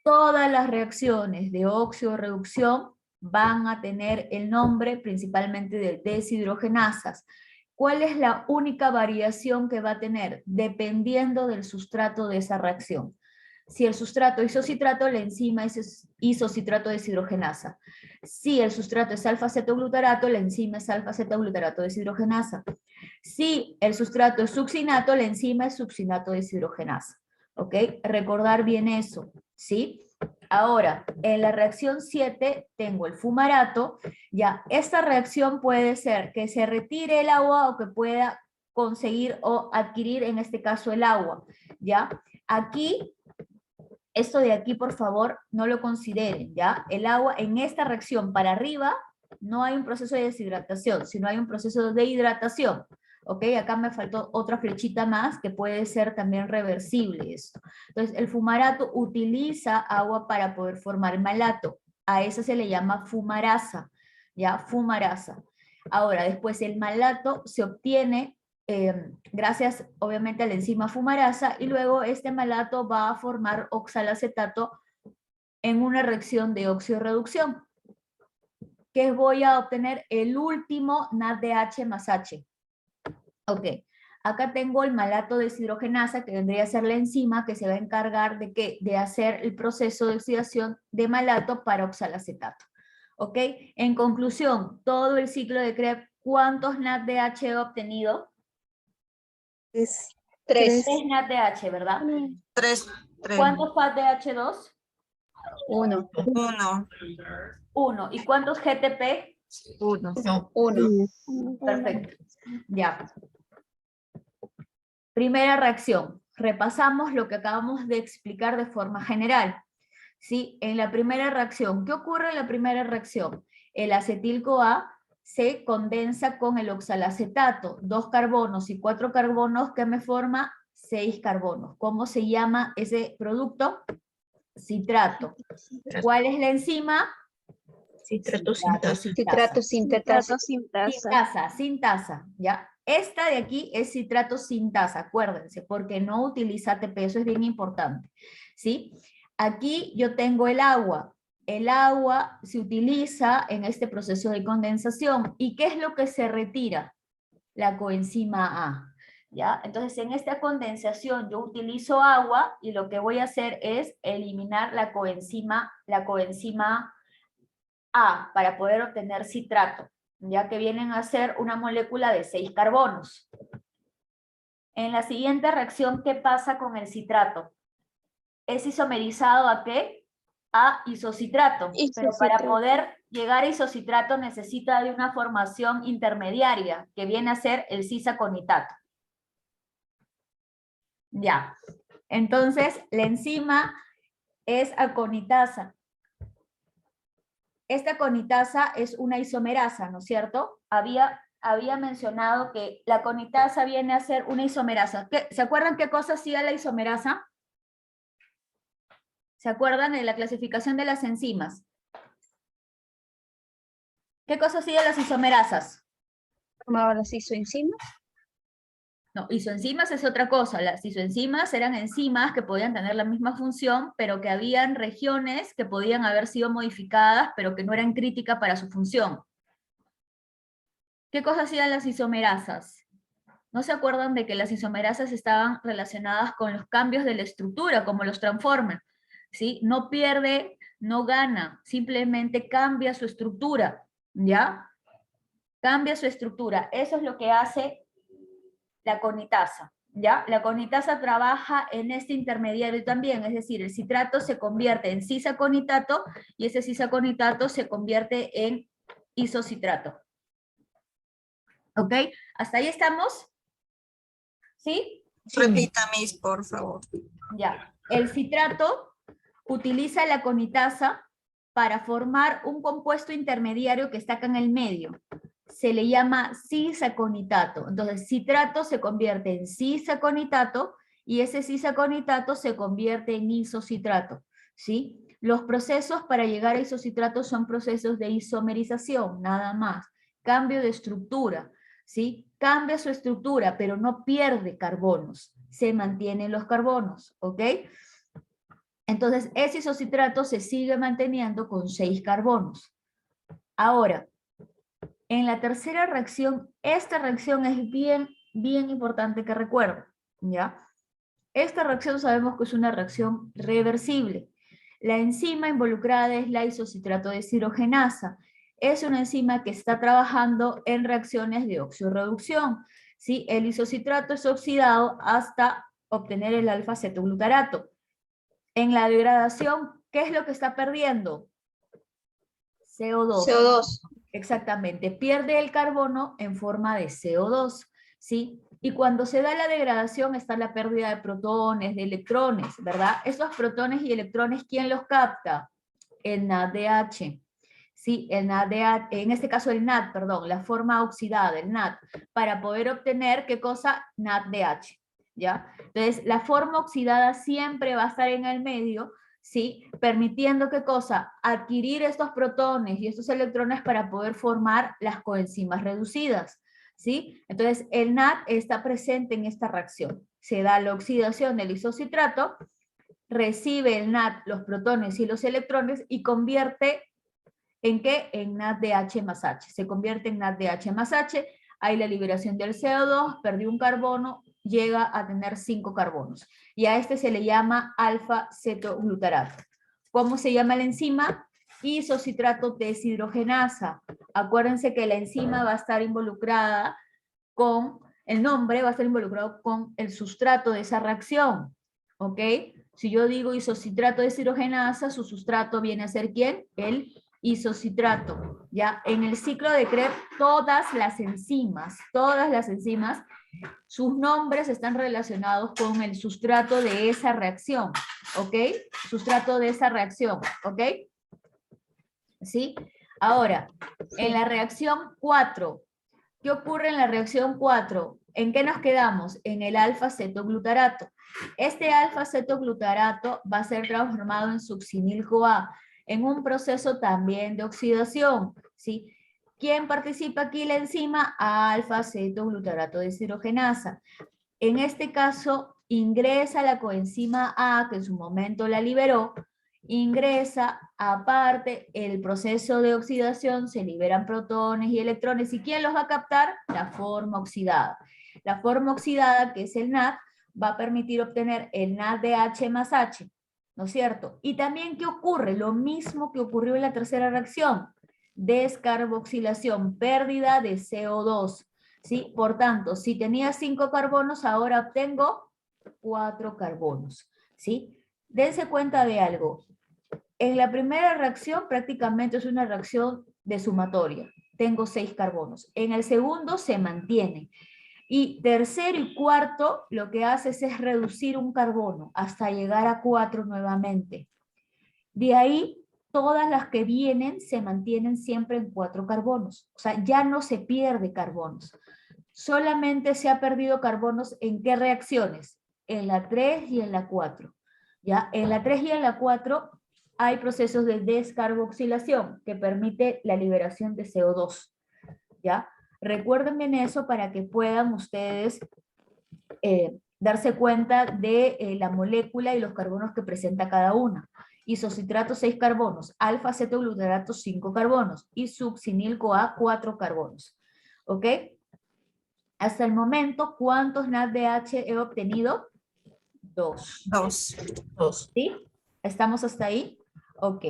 Todas las reacciones de óxido-reducción van a tener el nombre principalmente de deshidrogenasas. ¿Cuál es la única variación que va a tener? Dependiendo del sustrato de esa reacción. Si el sustrato es isocitrato, la enzima es isocitrato deshidrogenasa. Si el sustrato es alfa-cetoglutarato, la enzima es alfa-cetoglutarato deshidrogenasa. Si el sustrato es succinato, la enzima es succinato deshidrogenasa. ¿Ok? Recordar bien eso, ¿sí? Ahora, en la reacción 7 tengo el fumarato. Ya, esta reacción puede ser que se retire el agua o que pueda conseguir o adquirir, en este caso, el agua. ¿Ya? Aquí, esto de aquí, por favor, no lo consideren, ¿ya? El agua en esta reacción para arriba no hay un proceso de deshidratación, sino hay un proceso de hidratación. ¿Ok? Acá me faltó otra flechita más que puede ser también reversible esto. Entonces, el fumarato utiliza agua para poder formar malato. A eso se le llama fumarasa, ¿ya? Fumarasa. Ahora, después el malato se obtiene gracias obviamente a la enzima fumarasa y luego este malato va a formar oxalacetato en una reacción de oxidorreducción. ¿Qué voy a obtener? El último NADH más H. Ok, acá tengo el malato deshidrogenasa, que vendría a ser la enzima que se va a encargar de, ¿qué? De hacer el proceso de oxidación de malato para oxalacetato. Ok, en conclusión, todo el ciclo de Krebs, ¿cuántos NADH he obtenido? 3. 3 NADH, ¿verdad? 3. ¿Cuántos FADPH2? 1. 1. 1. ¿Y cuántos GTP? 1. 1. Perfecto. Ya. Primera reacción. Repasamos lo que acabamos de explicar de forma general. ¿Sí? En la primera reacción, ¿qué ocurre en la primera reacción? El acetil-CoA se condensa con el oxalacetato, 2 carbonos y 4 carbonos que me forma 6 carbonos. ¿Cómo se llama ese producto? Citrato. ¿Cuál es la enzima? Citrato Sintasa. sintasa. Sintasa, ¿ya? Esta de aquí es citrato sintasa, acuérdense, porque no utiliza ATP, eso es bien importante, ¿sí? Aquí yo tengo el agua. El agua se utiliza en este proceso de condensación. ¿Y qué es lo que se retira? La coenzima A, ¿ya? Entonces, en esta condensación yo utilizo agua y lo que voy a hacer es eliminar la coenzima A para poder obtener citrato, ya que vienen a ser una molécula de 6 carbonos. En la siguiente reacción, ¿qué pasa con el citrato? ¿Es isomerizado a qué? A isocitrato. Pero para poder llegar a isocitrato necesita de una formación intermediaria, que viene a ser el cisaconitato. Ya. Entonces, la enzima es aconitasa. Esta conitasa es una isomerasa, ¿no es cierto? Había mencionado que la conitasa viene a ser una isomerasa. ¿Se acuerdan qué cosa hacía la isomerasa? ¿Se acuerdan de la clasificación de las enzimas? ¿Qué cosa hacían las isomerasas? ¿Formaba las isoenzimas? No, isoenzimas es otra cosa. Las isoenzimas eran enzimas que podían tener la misma función, pero que habían regiones que podían haber sido modificadas, pero que no eran críticas para su función. ¿Qué cosa hacían las isomerasas? ¿No se acuerdan de que las isomerasas estaban relacionadas con los cambios de la estructura, como los transforma? ¿Sí? No pierde, no gana, simplemente cambia su estructura, ¿ya? Cambia su estructura. Eso es lo que hace la conitasa, ¿ya? La conitasa trabaja en este intermediario también, es decir, el citrato se convierte en cisaconitato y ese cisaconitato se convierte en isocitrato. ¿Ok? ¿Hasta ahí estamos? ¿Sí? Repita, Miss, por favor. Ya. El citrato utiliza la conitasa para formar un compuesto intermediario que está acá en el medio. Se le llama cisaconitato. Entonces, citrato se convierte en cisaconitato y ese cisaconitato se convierte en isocitrato, ¿sí? Los procesos para llegar a isocitrato son procesos de isomerización, nada más. Cambio de estructura, ¿sí? Cambia su estructura, pero no pierde carbonos. Se mantienen los carbonos, ¿ok? Entonces, ese isocitrato se sigue manteniendo con 6 carbonos. Ahora, en la tercera reacción, esta reacción es bien importante que recuerden, ¿ya? Esta reacción sabemos que es una reacción reversible. La enzima involucrada es la isocitrato deshidrogenasa. Es una enzima que está trabajando en reacciones de oxidorreducción, ¿sí? El isocitrato es oxidado hasta obtener el alfa-cetoglutarato. En la degradación, ¿qué es lo que está perdiendo? CO2. CO2. Exactamente, pierde el carbono en forma de CO2, ¿sí? Y cuando se da la degradación está la pérdida de protones, de electrones, ¿verdad? Esos protones y electrones, ¿quién los capta? El NADH, ¿sí? El NADH, en este caso el NAD, perdón, la forma oxidada, el NAD, para poder obtener, ¿qué cosa? NADH, ¿ya? Entonces, la forma oxidada siempre va a estar en el medio, ¿sí? Permitiendo, ¿qué cosa? Adquirir estos protones y estos electrones para poder formar las coenzimas reducidas, ¿sí? Entonces, el NAD está presente en esta reacción. Se da la oxidación del isocitrato, recibe el NAD los protones y los electrones y convierte, ¿en qué? En NADH más H. Se convierte en NADH más H, hay la liberación del CO2, perdió un carbono, llega a tener 5 carbonos. Y a este se le llama alfa-cetoglutarato. ¿Cómo se llama la enzima? Isocitrato deshidrogenasa. Acuérdense que la enzima va a estar involucrada con, el nombre va a estar involucrado con el sustrato de esa reacción. ¿Ok? Si yo digo isocitrato deshidrogenasa, su sustrato viene a ser ¿quién? El isocitrato. ¿Ya? En el ciclo de Krebs, todas las enzimas, sus nombres están relacionados con el sustrato de esa reacción, ¿ok? Sustrato de esa reacción, ¿ok? ¿Sí? Ahora, en la reacción 4, ¿qué ocurre en la reacción 4? ¿En qué nos quedamos? En el alfa-cetoglutarato. Este alfa-cetoglutarato va a ser transformado en succinil-CoA, en un proceso también de oxidación, ¿sí? ¿Quién participa aquí la enzima? Alfa-cetoglutarato deshidrogenasa. En este caso, ingresa la coenzima A, que en su momento la liberó, ingresa, aparte, el proceso de oxidación, se liberan protones y electrones, ¿y quién los va a captar? La forma oxidada. La forma oxidada, que es el NAD, va a permitir obtener el NADH más H, ¿no es cierto? Y también, ¿qué ocurre? Lo mismo que ocurrió en la tercera reacción, descarboxilación, pérdida de CO2, ¿sí? Por tanto, si tenía 5 carbonos, ahora obtengo 4 carbonos, ¿sí? Dense cuenta de algo. En la primera reacción prácticamente es una reacción de sumatoria. Tengo 6 carbonos. En el segundo se mantiene. Y tercero y cuarto lo que haces es reducir un carbono hasta llegar a 4 nuevamente. De ahí, todas las que vienen se mantienen siempre en 4 carbonos. O sea, ya no se pierde carbonos. Solamente se ha perdido carbonos ¿en qué reacciones? En la 3 y en la 4. ¿Ya? En la 3 y en la 4 hay procesos de descarboxilación que permite la liberación de CO2. ¿Ya? Recuerden bien eso para que puedan ustedes darse cuenta de la molécula y los carbonos que presenta cada una. Isocitrato 6 carbonos, alfa-cetoglutarato 5 carbonos y succinil-CoA 4 carbonos. ¿Ok? Hasta el momento, ¿cuántos NADH he obtenido? 2. 2. ¿Sí? ¿Estamos hasta ahí? Ok.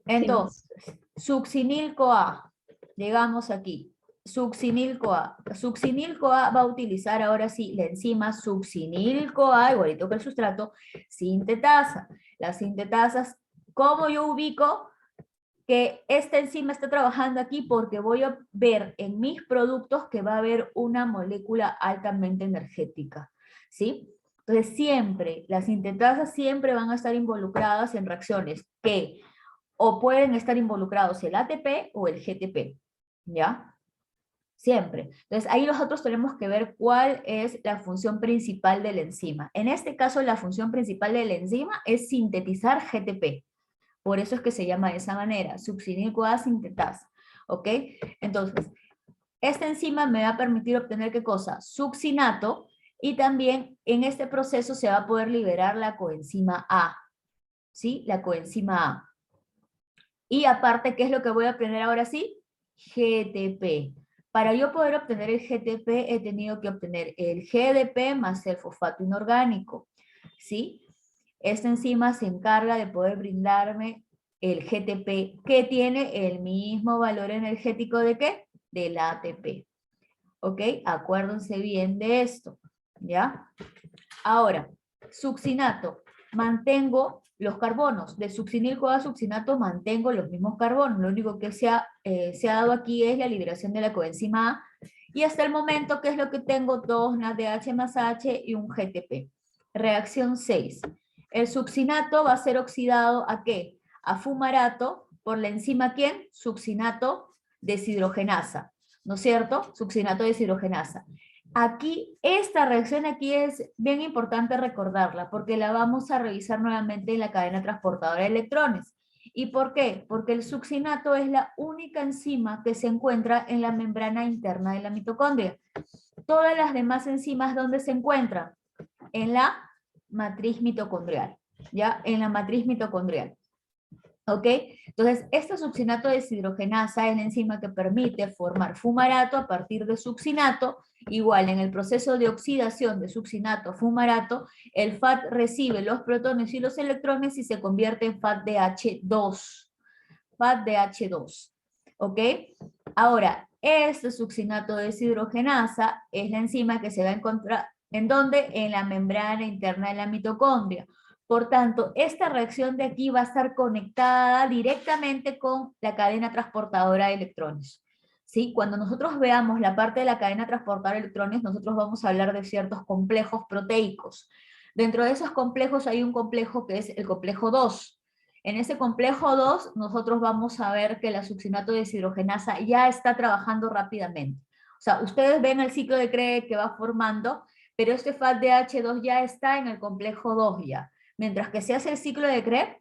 Entonces, succinil-CoA. Llegamos aquí. Succinil-CoA. Succinil-CoA va a utilizar ahora sí la enzima succinil-CoA, igualito que el sustrato, sintetasa. Las sintetasas, ¿cómo yo ubico que esta enzima está trabajando aquí porque voy a ver en mis productos que va a haber una molécula altamente energética, ¿sí? Entonces siempre, las sintetasas siempre van a estar involucradas en reacciones que o pueden estar involucrados el ATP o el GTP, ¿ya? Siempre. Entonces ahí nosotros tenemos que ver cuál es la función principal de la enzima. En este caso la función principal de la enzima es sintetizar GTP. Por eso es que se llama de esa manera, succinil-CoA sintetasa, ¿ok? Entonces, esta enzima me va a permitir obtener ¿qué cosa? Succinato, y también en este proceso se va a poder liberar la coenzima A, ¿sí? La coenzima A. Y aparte, ¿qué es lo que voy a obtener ahora sí? GTP. Para yo poder obtener el GTP, he tenido que obtener el GDP más el fosfato inorgánico, ¿sí? Esta enzima se encarga de poder brindarme el GTP, que tiene el mismo valor energético ¿de qué? Del ATP. ¿Ok? Acuérdense bien de esto, ¿ya? Ahora, succinato, mantengo los carbonos. De succinil-CoA succinato mantengo los mismos carbonos. Lo único que se ha dado aquí es la liberación de la coenzima A. Y hasta el momento, ¿qué es lo que tengo? 2 NADH más H y un GTP. Reacción 6. El succinato va a ser oxidado ¿a qué? A fumarato por la enzima ¿quién? Succinato deshidrogenasa, ¿no es cierto? Succinato deshidrogenasa. Aquí, esta reacción aquí es bien importante recordarla, porque la vamos a revisar nuevamente en la cadena transportadora de electrones. ¿Y por qué? Porque el succinato es la única enzima que se encuentra en la membrana interna de la mitocondria. Todas las demás enzimas, ¿dónde se encuentran? En la matriz mitocondrial, ¿ya? En la matriz mitocondrial. ¿Ok? Entonces, este succinato deshidrogenasa es la enzima que permite formar fumarato a partir de succinato. Igual, en el proceso de oxidación de succinato a fumarato, el FAT recibe los protones y los electrones y se convierte en FATDH2. FATDH2. ¿Ok? Ahora, este succinato deshidrogenasa es la enzima que se va a encontrar, ¿en dónde? En la membrana interna de la mitocondria. Por tanto, esta reacción de aquí va a estar conectada directamente con la cadena transportadora de electrones. ¿Sí? Cuando nosotros veamos la parte de la cadena transportadora de electrones, nosotros vamos a hablar de ciertos complejos proteicos. Dentro de esos complejos hay un complejo que es el complejo 2. En ese complejo 2, nosotros vamos a ver que la succinato deshidrogenasa ya está trabajando rápidamente. O sea, ustedes ven el ciclo de Krebs que va formando, pero este FATDH2 ya está en el complejo 2 ya. Mientras que se hace el ciclo de Krebs,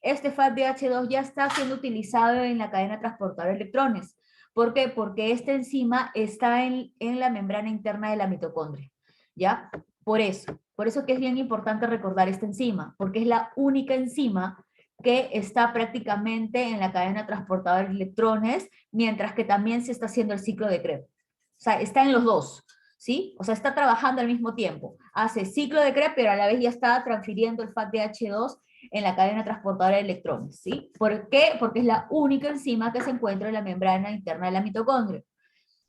este FATDH2 ya está siendo utilizado en la cadena transportadora de electrones. ¿Por qué? Porque esta enzima está en la membrana interna de la mitocondria, ¿ya? Por eso que es bien importante recordar esta enzima, porque es la única enzima que está prácticamente en la cadena transportadora de electrones, mientras que también se está haciendo el ciclo de Krebs. O sea, está en los dos, ¿sí? O sea, está trabajando al mismo tiempo. Hace ciclo de Krebs, pero a la vez ya está transfiriendo el FATDH2 en la cadena transportadora de electrones, ¿sí? ¿Por qué? Porque es la única enzima que se encuentra en la membrana interna de la mitocondria.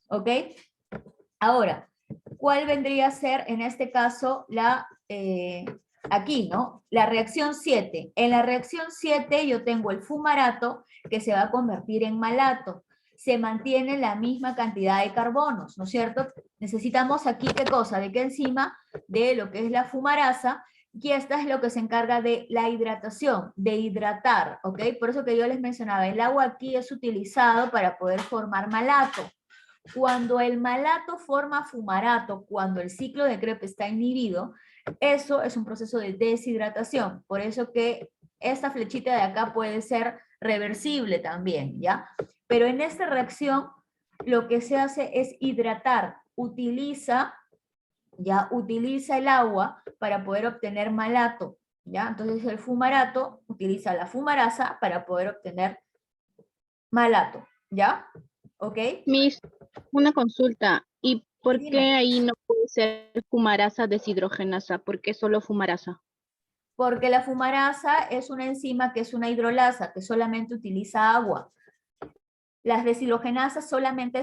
¿Ok? Ahora, ¿cuál vendría a ser en este caso la... aquí, ¿no? La reacción 7. En la reacción 7 yo tengo el fumarato que se va a convertir en malato. Se mantiene la misma cantidad de carbonos, ¿no es cierto? Necesitamos aquí, ¿qué cosa? ¿De qué enzima? De lo que es la fumarasa, y esta es lo que se encarga de la hidratación, de hidratar, ¿ok? Por eso que yo les mencionaba, el agua aquí es utilizado para poder formar malato. Cuando el malato forma fumarato, cuando el ciclo de Krebs está inhibido, eso es un proceso de deshidratación. Por eso que esta flechita de acá puede ser reversible también, ¿ya? Pero en esta reacción, lo que se hace es hidratar. Utiliza el agua para poder obtener malato, ¿ya? Entonces el fumarato utiliza la fumarasa para poder obtener malato, ¿ya? ¿Ok? Miss, una consulta. ¿Y por Dime. qué ahí no puede ser fumarasa deshidrogenasa? ¿Por qué solo fumarasa? Porque la fumarasa es una enzima que es una hidrolasa, que solamente utiliza agua. Las deshidrogenasas solamente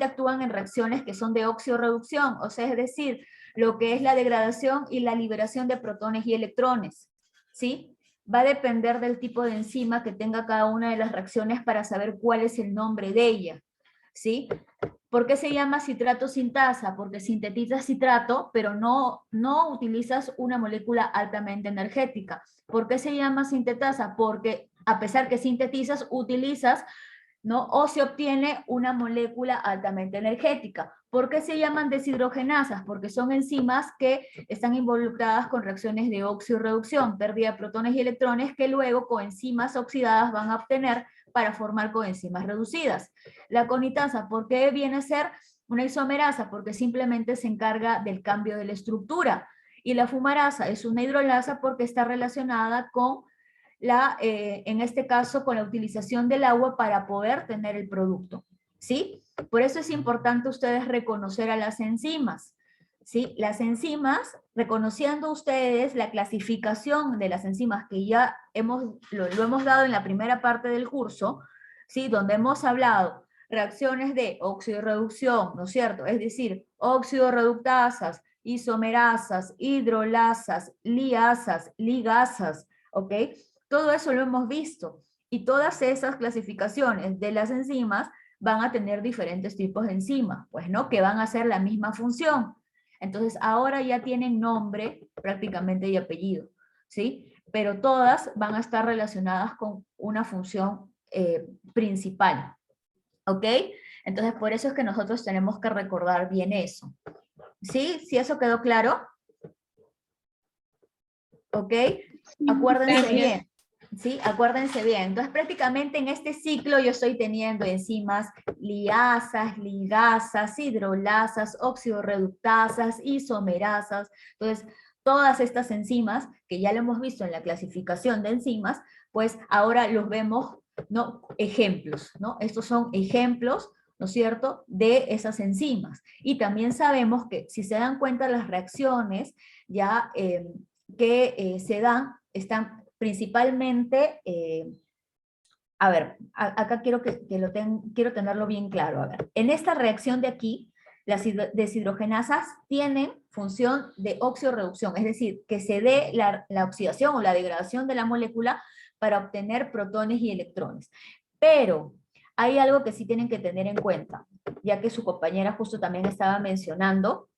actúan en reacciones que son de oxidorreducción, o sea, es decir, lo que es la degradación y la liberación de protones y electrones, ¿sí? va a depender del tipo de enzima que tenga cada una de las reacciones para saber cuál es el nombre de ella, ¿sí? ¿Por qué se llama citrato sintasa? Porque sintetizas citrato, pero no utilizas una molécula altamente energética. ¿Por qué se llama sintetasa? Porque a pesar que sintetizas, utilizas, ¿no? O se obtiene una molécula altamente energética. ¿Por qué se llaman deshidrogenasas? Porque son enzimas que están involucradas con reacciones de óxido-reducción, pérdida de protones y electrones, que luego coenzimas oxidadas van a obtener para formar coenzimas reducidas. La conitasa, ¿por qué viene a ser una isomerasa? Porque simplemente se encarga del cambio de la estructura. Y la fumarasa es una hidrolasa porque está relacionada con en este caso, con la utilización del agua para poder tener el producto, ¿sí? Por eso es importante ustedes reconocer a las enzimas, ¿sí? Las enzimas, reconociendo ustedes la clasificación de las enzimas que ya lo hemos dado en la primera parte del curso, ¿sí? Donde hemos hablado reacciones de oxidorreducción, ¿no es cierto? Es decir, oxidorreductasas, isomerasas, hidrolasas, liasas, ligasas, ¿ok? Todo eso lo hemos visto y todas esas clasificaciones de las enzimas van a tener diferentes tipos de enzimas, pues no, que van a hacer la misma función. Entonces ahora ya tienen nombre prácticamente y apellido, ¿sí? Pero todas van a estar relacionadas con una función principal, ¿ok? Entonces por eso es que nosotros tenemos que recordar bien eso. ¿Sí? ¿Sí eso quedó claro? ¿Ok? Acuérdense bien. ¿Sí? Acuérdense bien. Entonces, prácticamente en este ciclo yo estoy teniendo enzimas liasas, ligasas, hidrolasas, oxidorreductasas, isomerasas. Entonces, todas estas enzimas, que ya lo hemos visto en la clasificación de enzimas, pues ahora los vemos, ¿no? Ejemplos, ¿no? Estos son ejemplos, ¿no es cierto?, de esas enzimas. Y también sabemos que, si se dan cuenta, las reacciones ya se dan, están principalmente, a ver, acá quiero quiero tenerlo bien claro. A ver, en esta reacción de aquí, las deshidrogenasas tienen función de oxidorreducción, es decir, que se dé la oxidación o la degradación de la molécula para obtener protones y electrones. Pero hay algo que sí tienen que tener en cuenta, ya que su compañera justo también estaba mencionando,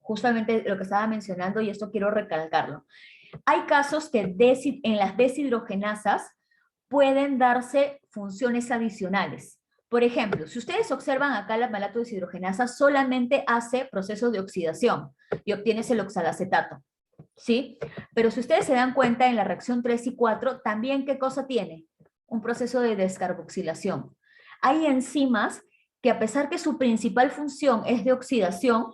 justamente lo que estaba mencionando, y esto quiero recalcarlo. Hay casos que en las deshidrogenasas pueden darse funciones adicionales. Por ejemplo, si ustedes observan acá, la malato deshidrogenasa solamente hace procesos de oxidación y obtienes el oxalacetato, ¿sí? Pero si ustedes se dan cuenta, en la reacción 3 y 4, también, ¿qué cosa tiene? Un proceso de descarboxilación. Hay enzimas que, a pesar que su principal función es de oxidación,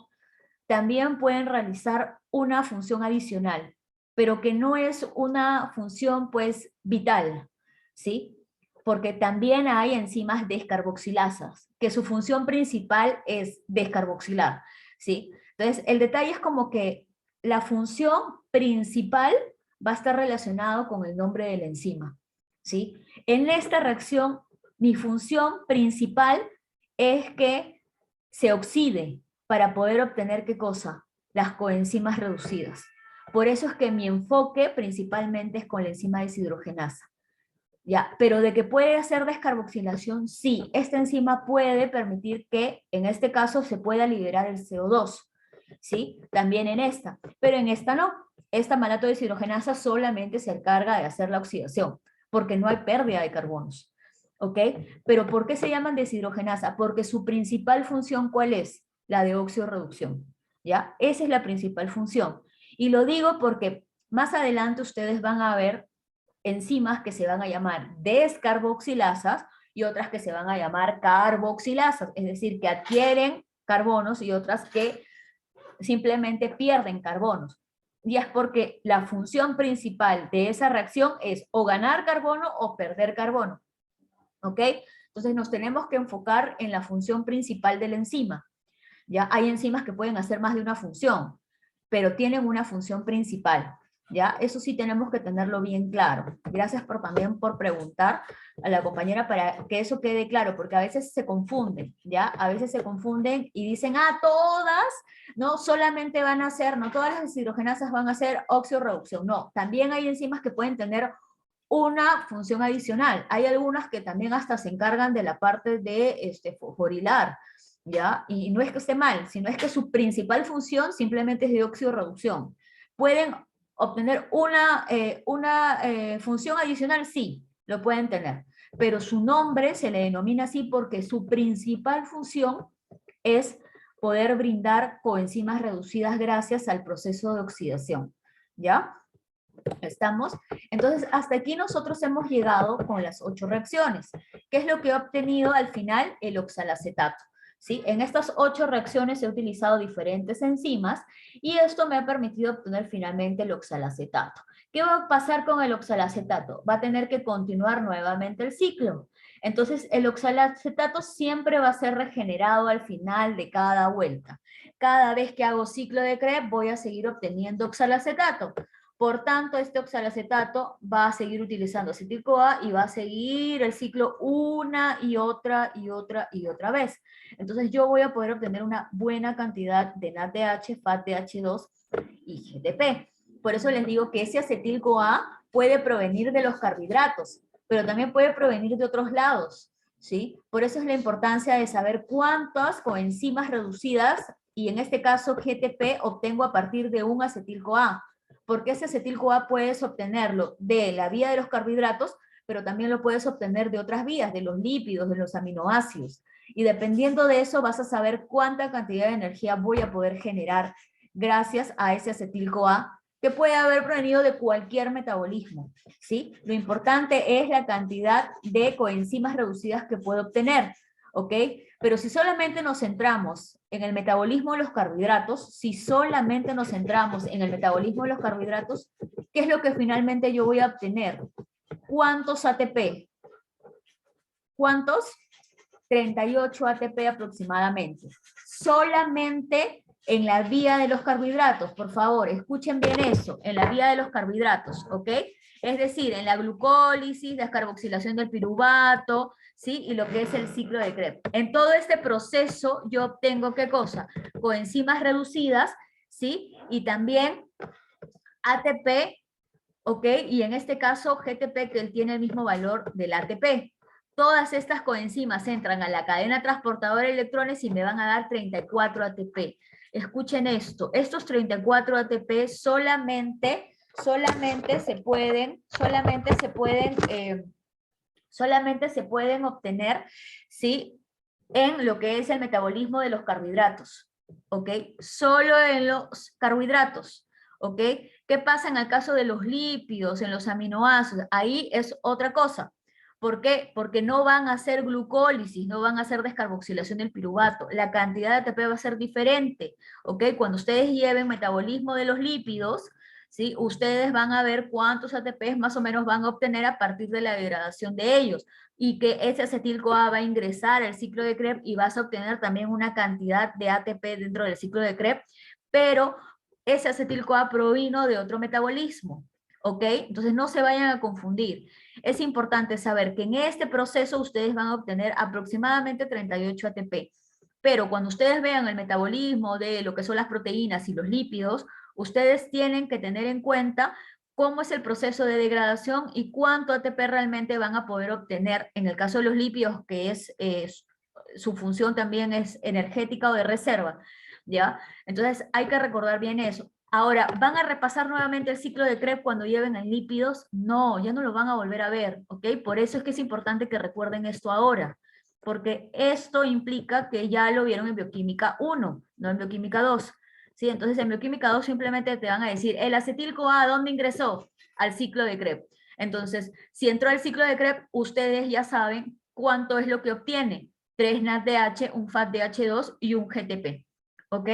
también pueden realizar una función adicional, pero que no es una función, pues, vital, ¿sí? Porque también hay enzimas descarboxilasas, que su función principal es descarboxilar, ¿sí? Entonces, el detalle es como que la función principal va a estar relacionado con el nombre de la enzima, ¿sí? En esta reacción, mi función principal es que se oxide para poder obtener, ¿qué cosa? Las coenzimas reducidas. Por eso es que mi enfoque principalmente es con la enzima deshidrogenasa. ¿Ya? Pero de que puede hacer descarboxilación, sí. Esta enzima puede permitir que, en este caso, se pueda liberar el CO2. ¿Sí? También en esta. Pero en esta no. Esta malato deshidrogenasa solamente se encarga de hacer la oxidación, porque no hay pérdida de carbonos. ¿Ok? Pero ¿por qué se llaman deshidrogenasa? Porque su principal función, ¿cuál es? La de oxidorreducción. ¿Ya? Esa es la principal función. Y lo digo porque más adelante ustedes van a ver enzimas que se van a llamar descarboxilasas y otras que se van a llamar carboxilasas, es decir, que adquieren carbonos, y otras que simplemente pierden carbonos. Y es porque la función principal de esa reacción es o ganar carbono o perder carbono. ¿Ok? Entonces nos tenemos que enfocar en la función principal de la enzima. Ya hay enzimas que pueden hacer más de una función, pero tienen una función principal. ¿Ya? Eso sí tenemos que tenerlo bien claro. Gracias también por preguntar a la compañera para que eso quede claro, porque a veces se confunden, ¿ya? A veces se confunden y dicen, todas, no solamente van a ser, no todas las deshidrogenasas van a ser oxio-reducción, no, también hay enzimas que pueden tener una función adicional. Hay algunas que también hasta se encargan de la parte de fosforilar, ¿ya? Y no es que esté mal, sino es que su principal función simplemente es de oxio-reducción. Pueden obtener una función adicional, sí, lo pueden tener, pero su nombre se le denomina así porque su principal función es poder brindar coenzimas reducidas gracias al proceso de oxidación, ¿ya? ¿Estamos? Entonces, hasta aquí nosotros hemos llegado con las 8 reacciones. ¿Qué es lo que he obtenido al final? El oxalacetato. ¿Sí? En estas 8 reacciones he utilizado diferentes enzimas y esto me ha permitido obtener finalmente el oxalacetato. ¿Qué va a pasar con el oxalacetato? Va a tener que continuar nuevamente el ciclo. Entonces, el oxalacetato siempre va a ser regenerado al final de cada vuelta. Cada vez que hago ciclo de Krebs voy a seguir obteniendo oxalacetato. Por tanto, este oxalacetato va a seguir utilizando acetil-CoA y va a seguir el ciclo una y otra y otra y otra vez. Entonces yo voy a poder obtener una buena cantidad de NADH, FADH2 y GTP. Por eso les digo que ese acetil-CoA puede provenir de los carbohidratos, pero también puede provenir de otros lados, ¿sí? Por eso es la importancia de saber cuántas coenzimas reducidas, y en este caso GTP, obtengo a partir de un acetil-CoA. Porque ese acetil-CoA puedes obtenerlo de la vía de los carbohidratos, pero también lo puedes obtener de otras vías, de los lípidos, de los aminoácidos. Y dependiendo de eso vas a saber cuánta cantidad de energía voy a poder generar gracias a ese acetil-CoA, que puede haber provenido de cualquier metabolismo, ¿sí? Lo importante es la cantidad de coenzimas reducidas que puedo obtener, ¿ok? Pero si solamente nos centramos en el metabolismo de los carbohidratos, si solamente nos centramos en el metabolismo de los carbohidratos, ¿qué es lo que finalmente yo voy a obtener? ¿Cuántos ATP? ¿Cuántos? 38 ATP aproximadamente. Solamente en la vía de los carbohidratos, por favor, escuchen bien eso, en la vía de los carbohidratos, ¿ok? Es decir, en la glucólisis, descarboxilación del piruvato, ¿sí? Y lo que es el ciclo de Krebs. En todo este proceso yo obtengo, ¿qué cosa? Coenzimas reducidas, ¿sí? Y también ATP, ¿ok? Y en este caso GTP, que tiene el mismo valor del ATP. Todas estas coenzimas entran a la cadena transportadora de electrones y me van a dar 34 ATP. Escuchen esto, estos 34 ATP solamente se pueden obtener, ¿sí? En lo que es el metabolismo de los carbohidratos, ¿ok? Solo en los carbohidratos, ¿ok? ¿Qué pasa en el caso de los lípidos, en los aminoácidos? Ahí es otra cosa. ¿Por qué? Porque no van a hacer glucólisis, no van a hacer descarboxilación del piruvato. La cantidad de ATP va a ser diferente, ¿ok? Cuando ustedes lleven metabolismo de los lípidos, ¿sí? Ustedes van a ver cuántos ATPs más o menos van a obtener a partir de la degradación de ellos, y que ese acetil-CoA va a ingresar al ciclo de Krebs y vas a obtener también una cantidad de ATP dentro del ciclo de Krebs, pero ese acetil-CoA provino de otro metabolismo, ¿ok? Entonces no se vayan a confundir. Es importante saber que en este proceso ustedes van a obtener aproximadamente 38 ATP, pero cuando ustedes vean el metabolismo de lo que son las proteínas y los lípidos, ustedes tienen que tener en cuenta cómo es el proceso de degradación y cuánto ATP realmente van a poder obtener. En el caso de los lípidos, que es su función también es energética o de reserva, ¿ya? Entonces hay que recordar bien eso. Ahora, ¿van a repasar nuevamente el ciclo de Krebs cuando lleven en lípidos? No, ya no lo van a volver a ver, ¿ok? Por eso es que es importante que recuerden esto ahora, porque esto implica que ya lo vieron en bioquímica 1, no en bioquímica 2. ¿Sí? Entonces en bioquímica 2 simplemente te van a decir, el acetil-CoA, ¿a dónde ingresó? Al ciclo de Krebs. Entonces, si entró al ciclo de Krebs, ustedes ya saben cuánto es lo que obtiene. 3 NADH, un FADH2 y un GTP. ¿Ok?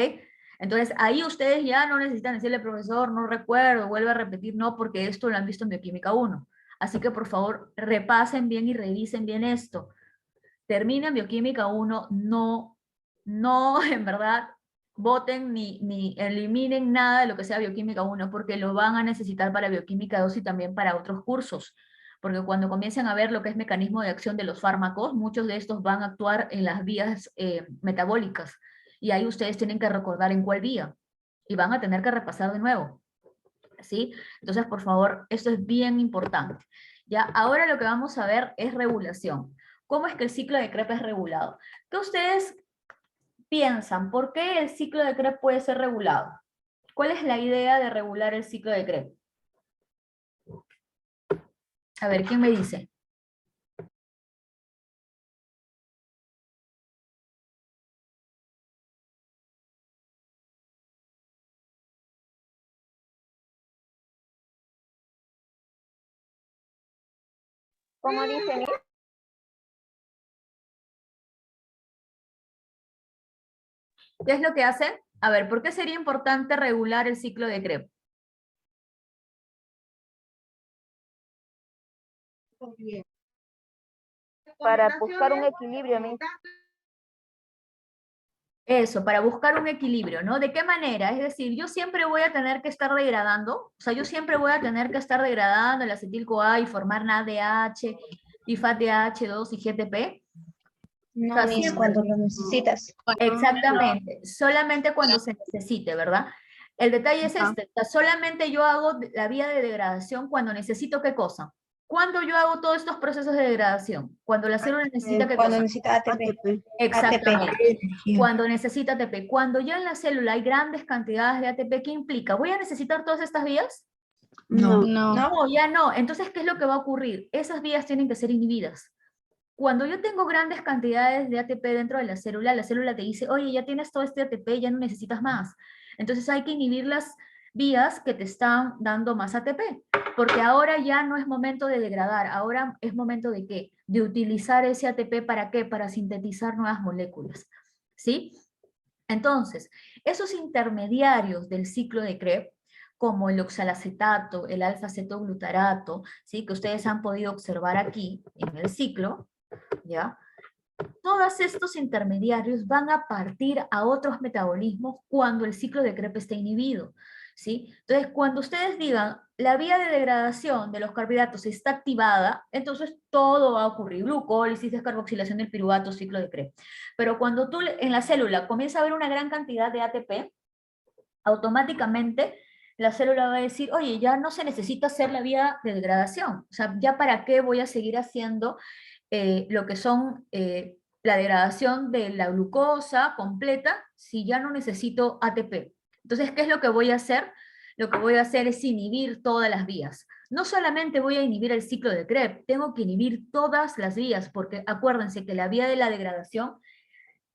Entonces, ahí ustedes ya no necesitan decirle, profesor, no recuerdo, vuelve a repetir, no, porque esto lo han visto en bioquímica 1. Así que, por favor, repasen bien y revisen bien esto. Terminen bioquímica 1, no, en verdad, boten ni eliminen nada de lo que sea bioquímica 1, porque lo van a necesitar para bioquímica 2 y también para otros cursos. Porque cuando comiencen a ver lo que es mecanismo de acción de los fármacos, muchos de estos van a actuar en las vías metabólicas. Y ahí ustedes tienen que recordar en cuál vía. Y van a tener que repasar de nuevo. ¿Sí? Entonces, por favor, esto es bien importante. Ya, ahora lo que vamos a ver es regulación. ¿Cómo es que el ciclo de Krebs es regulado? ¿Qué ustedes piensan? ¿Por qué el ciclo de Krebs puede ser regulado? ¿Cuál es la idea de regular el ciclo de Krebs? A ver, ¿quién me dice? ¿Cómo dice Miss? ¿Qué es lo que hacen? A ver, ¿por qué sería importante regular el ciclo de Krebs? Para buscar un equilibrio, Miss. Eso, para buscar un equilibrio, ¿no? ¿De qué manera? Es decir, yo siempre voy a tener que estar degradando, o sea, yo siempre voy a tener que estar degradando el acetil-CoA y formar NADH, y FATH2 y GTP. No, O sea, Miss, siempre- cuando lo necesitas. Exactamente, solamente cuando se necesite, ¿verdad? El detalle es este, o sea, solamente yo hago la vía de degradación cuando necesito ¿qué cosa? Cuando yo hago todos estos procesos de degradación, cuando la célula necesita ¿qué Cuando cosa? necesita ATP. Exactamente. Cuando necesita ATP. Cuando ya en la célula hay grandes cantidades de ATP, ¿qué implica? ¿Voy a necesitar todas estas vías? No. No, ya no. Entonces, ¿qué es lo que va a ocurrir? Esas vías tienen que ser inhibidas. Cuando yo tengo grandes cantidades de ATP dentro de la célula te dice, oye, ya tienes todo este ATP, ya no necesitas más. Entonces hay que inhibir las vías que te están dando más ATP, porque ahora ya no es momento de degradar, ahora es momento de ¿qué? De utilizar ese ATP ¿para qué? Para sintetizar nuevas moléculas, ¿sí? Entonces, esos intermediarios del ciclo de Krebs, como el oxalacetato, el alfa-cetoglutarato, ¿sí? Que ustedes han podido observar aquí en el ciclo, ¿ya? Todos estos intermediarios van a partir a otros metabolismos cuando el ciclo de Krebs está inhibido, ¿sí? Entonces, cuando ustedes digan, la vía de degradación de los carbohidratos está activada, entonces todo va a ocurrir, glucólisis, descarboxilación del piruvato, ciclo de Krebs. Pero cuando tú en la célula comienza a haber una gran cantidad de ATP, automáticamente la célula va a decir, oye, ya no se necesita hacer la vía de degradación, o sea, ya para qué voy a seguir haciendo lo que son la degradación de la glucosa completa si ya no necesito ATP. Entonces, ¿qué es lo que voy a hacer? Lo que voy a hacer es inhibir todas las vías. No solamente voy a inhibir el ciclo de Krebs, tengo que inhibir todas las vías, porque acuérdense que la vía de la degradación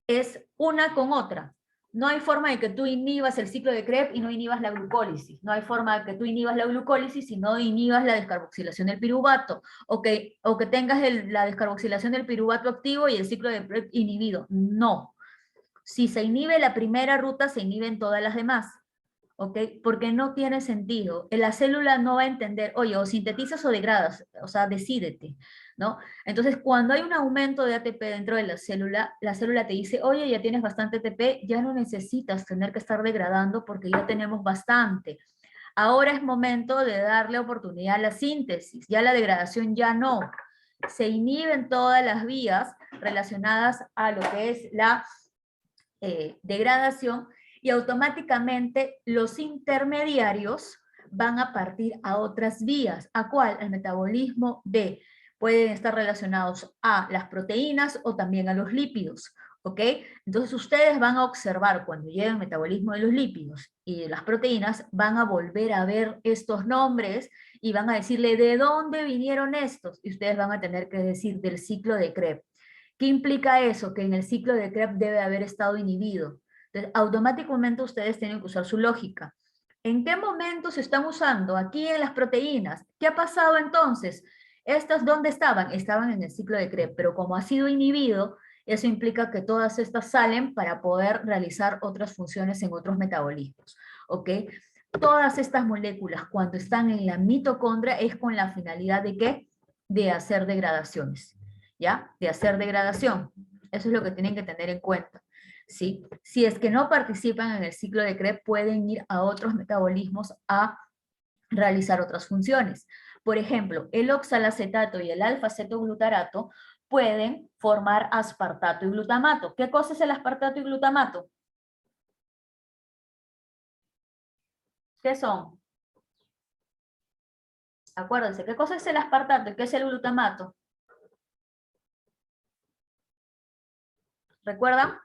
es una con otra. No hay forma de que tú inhibas el ciclo de Krebs y no inhibas la glucólisis. No hay forma de que tú inhibas la glucólisis y no inhibas la descarboxilación del piruvato. O que tengas la descarboxilación del piruvato activo y el ciclo de Krebs inhibido. No. Si se inhibe la primera ruta, se inhiben todas las demás. ¿Ok? Porque no tiene sentido. La célula no va a entender, oye, o sintetizas o degradas, o sea, decídete, ¿no? Entonces, cuando hay un aumento de ATP dentro de la célula te dice, oye, ya tienes bastante ATP, ya no necesitas tener que estar degradando porque ya tenemos bastante. Ahora es momento de darle oportunidad a la síntesis, ya la degradación ya no. Se inhiben todas las vías relacionadas a lo que es la degradación, y automáticamente los intermediarios van a partir a otras vías. ¿A cuál? Al metabolismo de, pueden estar relacionados a las proteínas o también a los lípidos, ¿ok? Entonces ustedes van a observar cuando llegue el metabolismo de los lípidos y de las proteínas, van a volver a ver estos nombres y van a decirle de dónde vinieron estos, y ustedes van a tener que decir del ciclo de Krebs. ¿Qué implica eso? Que en el ciclo de Krebs debe haber estado inhibido. Entonces, automáticamente ustedes tienen que usar su lógica. ¿En qué momento se están usando? Aquí en las proteínas. ¿Qué ha pasado entonces? ¿Estas dónde estaban? Estaban en el ciclo de Krebs, pero como ha sido inhibido, eso implica que todas estas salen para poder realizar otras funciones en otros metabolismos. ¿Ok? Todas estas moléculas, cuando están en la mitocondria, es con la finalidad de ¿qué? De hacer degradaciones. ¿Ya? De hacer degradación. Eso es lo que tienen que tener en cuenta. ¿sí? Si es que no participan en el ciclo de Krebs, pueden ir a otros metabolismos a realizar otras funciones. Por ejemplo, el oxalacetato y el alfa-cetoglutarato pueden formar aspartato y glutamato. ¿Qué cosa es el aspartato y glutamato? ¿Qué son? Acuérdense, ¿qué cosa es el aspartato y qué es el glutamato? ¿Recuerdan?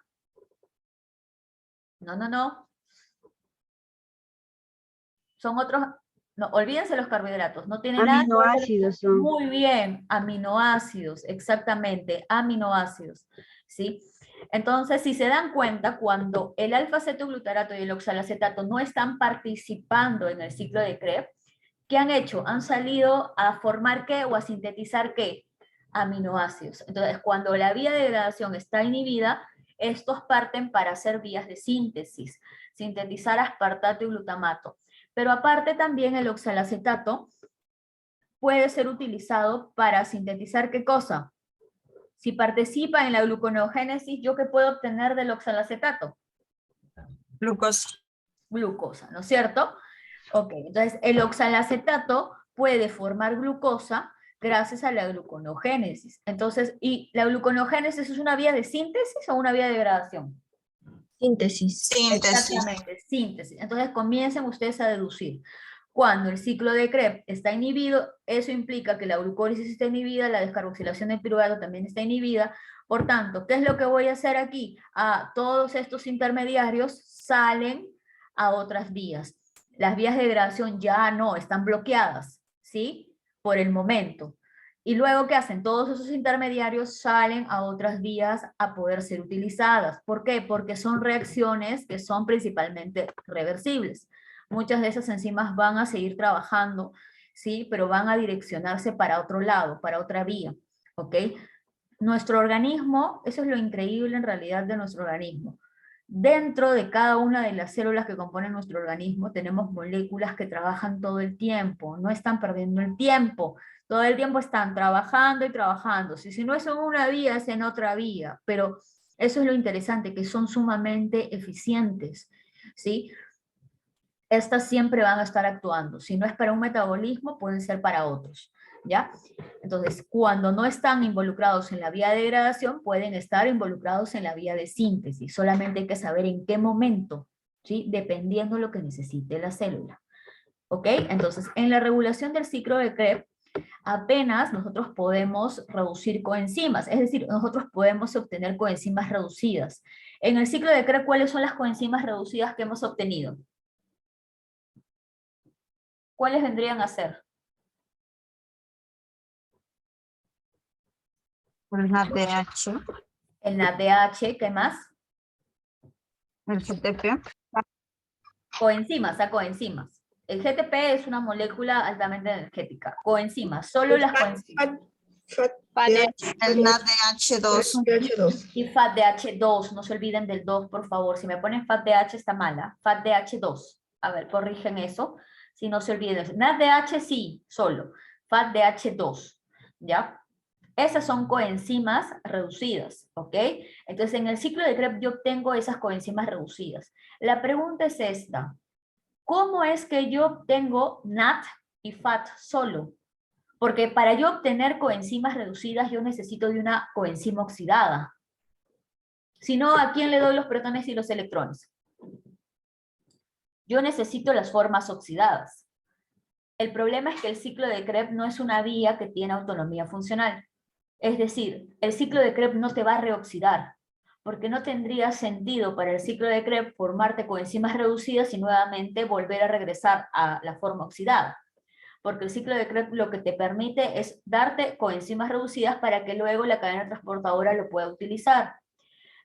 No. Son otros, no, olvídense los carbohidratos, no tienen nada que ver. Aminoácidos son. Muy bien, aminoácidos, exactamente, aminoácidos, ¿sí? Entonces, si se dan cuenta, cuando el alfa-cetoglutarato y el oxalacetato no están participando en el ciclo de Krebs, ¿qué han hecho? Han salido a formar ¿qué? O a sintetizar ¿qué? Aminoácidos. Entonces, cuando la vía de degradación está inhibida, estos parten para hacer vías de síntesis, sintetizar aspartato y glutamato. Pero aparte también el oxalacetato puede ser utilizado para sintetizar ¿qué cosa? Si participa en la gluconeogénesis, ¿yo qué puedo obtener del oxalacetato? Glucosa. Glucosa, ¿no es cierto? Ok, entonces el oxalacetato puede formar glucosa gracias a la gluconeogénesis. Entonces, ¿y la gluconeogénesis es una vía de síntesis o una vía de degradación? Síntesis. Exactamente, síntesis. Entonces comiencen ustedes a deducir. Cuando el ciclo de Krebs está inhibido, eso implica que la glucólisis está inhibida, la descarboxilación del piruvato también está inhibida. Por tanto, ¿qué es lo que voy a hacer aquí? Todos estos intermediarios salen a otras vías. Las vías de degradación ya no, están bloqueadas, ¿sí? Por el momento. Y luego, ¿qué hacen? Todos esos intermediarios salen a otras vías a poder ser utilizadas. ¿Por qué? Porque son reacciones que son principalmente reversibles. Muchas de esas enzimas van a seguir trabajando, ¿sí? Pero van a direccionarse para otro lado, para otra vía, ¿ok? Nuestro organismo, eso es lo increíble en realidad de nuestro organismo. Dentro de cada una de las células que componen nuestro organismo tenemos moléculas que trabajan todo el tiempo, no están perdiendo el tiempo, todo el tiempo están trabajando y trabajando. Si no es en una vía, es en otra vía, pero eso es lo interesante, que son sumamente eficientes, ¿sí? Estas siempre van a estar actuando. Si no es para un metabolismo, pueden ser para otros, ¿ya? Entonces, cuando no están involucrados en la vía de degradación, pueden estar involucrados en la vía de síntesis. Solamente hay que saber en qué momento, ¿sí? Dependiendo de lo que necesite la célula. ¿Ok? Entonces, en la regulación del ciclo de Krebs, apenas nosotros podemos reducir coenzimas, es decir, nosotros podemos obtener coenzimas reducidas. En el ciclo de Krebs, ¿cuáles son las coenzimas reducidas que hemos obtenido? ¿Cuáles vendrían a ser? El NADH. El NADH, ¿qué más? El GTP. Coenzimas, coenzimas. El GTP es una molécula altamente energética. Coenzimas, solo las coenzimas. El NADH2. Y FATDH2, no se olviden del 2, por favor. Si me ponen FATDH está mala. FATDH2. A ver, corrigen eso. Si no se olviden. NADH sí, solo. FATDH2. ¿Ya? Esas son coenzimas reducidas, ¿ok? Entonces, en el ciclo de Krebs yo obtengo esas coenzimas reducidas. La pregunta es esta. ¿Cómo es que yo obtengo NAT y FAT solo? Porque para yo obtener coenzimas reducidas, yo necesito de una coenzima oxidada. Si no, ¿a quién le doy los protones y los electrones? Yo necesito las formas oxidadas. El problema es que el ciclo de Krebs no es una vía que tiene autonomía funcional. Es decir, el ciclo de Krebs no te va a reoxidar, porque no tendría sentido para el ciclo de Krebs formarte coenzimas reducidas y nuevamente volver a regresar a la forma oxidada. Porque el ciclo de Krebs lo que te permite es darte coenzimas reducidas para que luego la cadena transportadora lo pueda utilizar.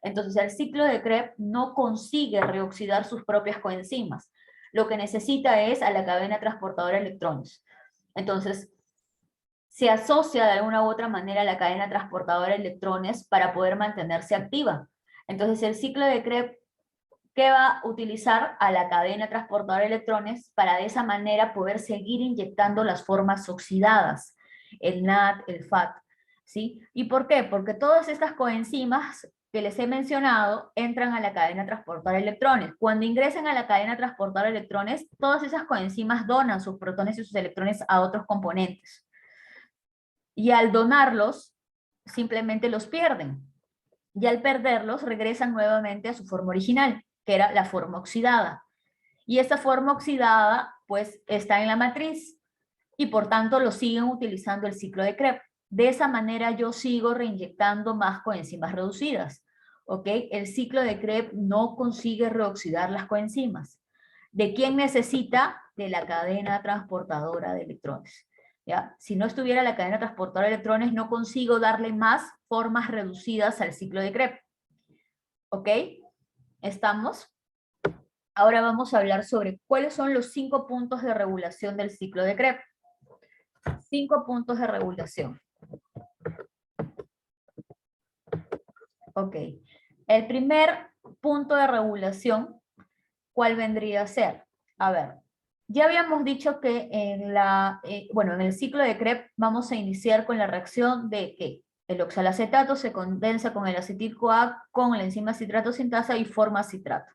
Entonces el ciclo de Krebs no consigue reoxidar sus propias coenzimas. Lo que necesita es a la cadena transportadora de electrones. Entonces, se asocia de alguna u otra manera a la cadena transportadora de electrones para poder mantenerse activa. Entonces el ciclo de Krebs, ¿qué va a utilizar? A la cadena transportadora de electrones para de esa manera poder seguir inyectando las formas oxidadas, el NAT, el FAT, ¿sí? ¿Y por qué? Porque todas estas coenzimas que les he mencionado entran a la cadena transportadora de electrones. Cuando ingresan a la cadena transportadora de electrones, todas esas coenzimas donan sus protones y sus electrones a otros componentes. Y al donarlos, simplemente los pierden. Y al perderlos, regresan nuevamente a su forma original, que era la forma oxidada. Y esta forma oxidada, pues, está en la matriz. Y por tanto, lo siguen utilizando el ciclo de Krebs. De esa manera yo sigo reinyectando más coenzimas reducidas. ¿Ok? El ciclo de Krebs no consigue reoxidar las coenzimas. ¿De quién necesita? De la cadena transportadora de electrones. ¿Ya? Si no estuviera la cadena transportadora de electrones, no consigo darle más formas reducidas al ciclo de Krebs. ¿Ok? ¿Estamos? Ahora vamos a hablar sobre cuáles son los 5 puntos de regulación del ciclo de Krebs. 5 puntos de regulación. Ok. El primer punto de regulación, ¿cuál vendría a ser? A ver, ya habíamos dicho que en el ciclo de Krebs vamos a iniciar con la reacción de que el oxalacetato se condensa con el acetil-CoA con la enzima citrato sintasa y forma citrato.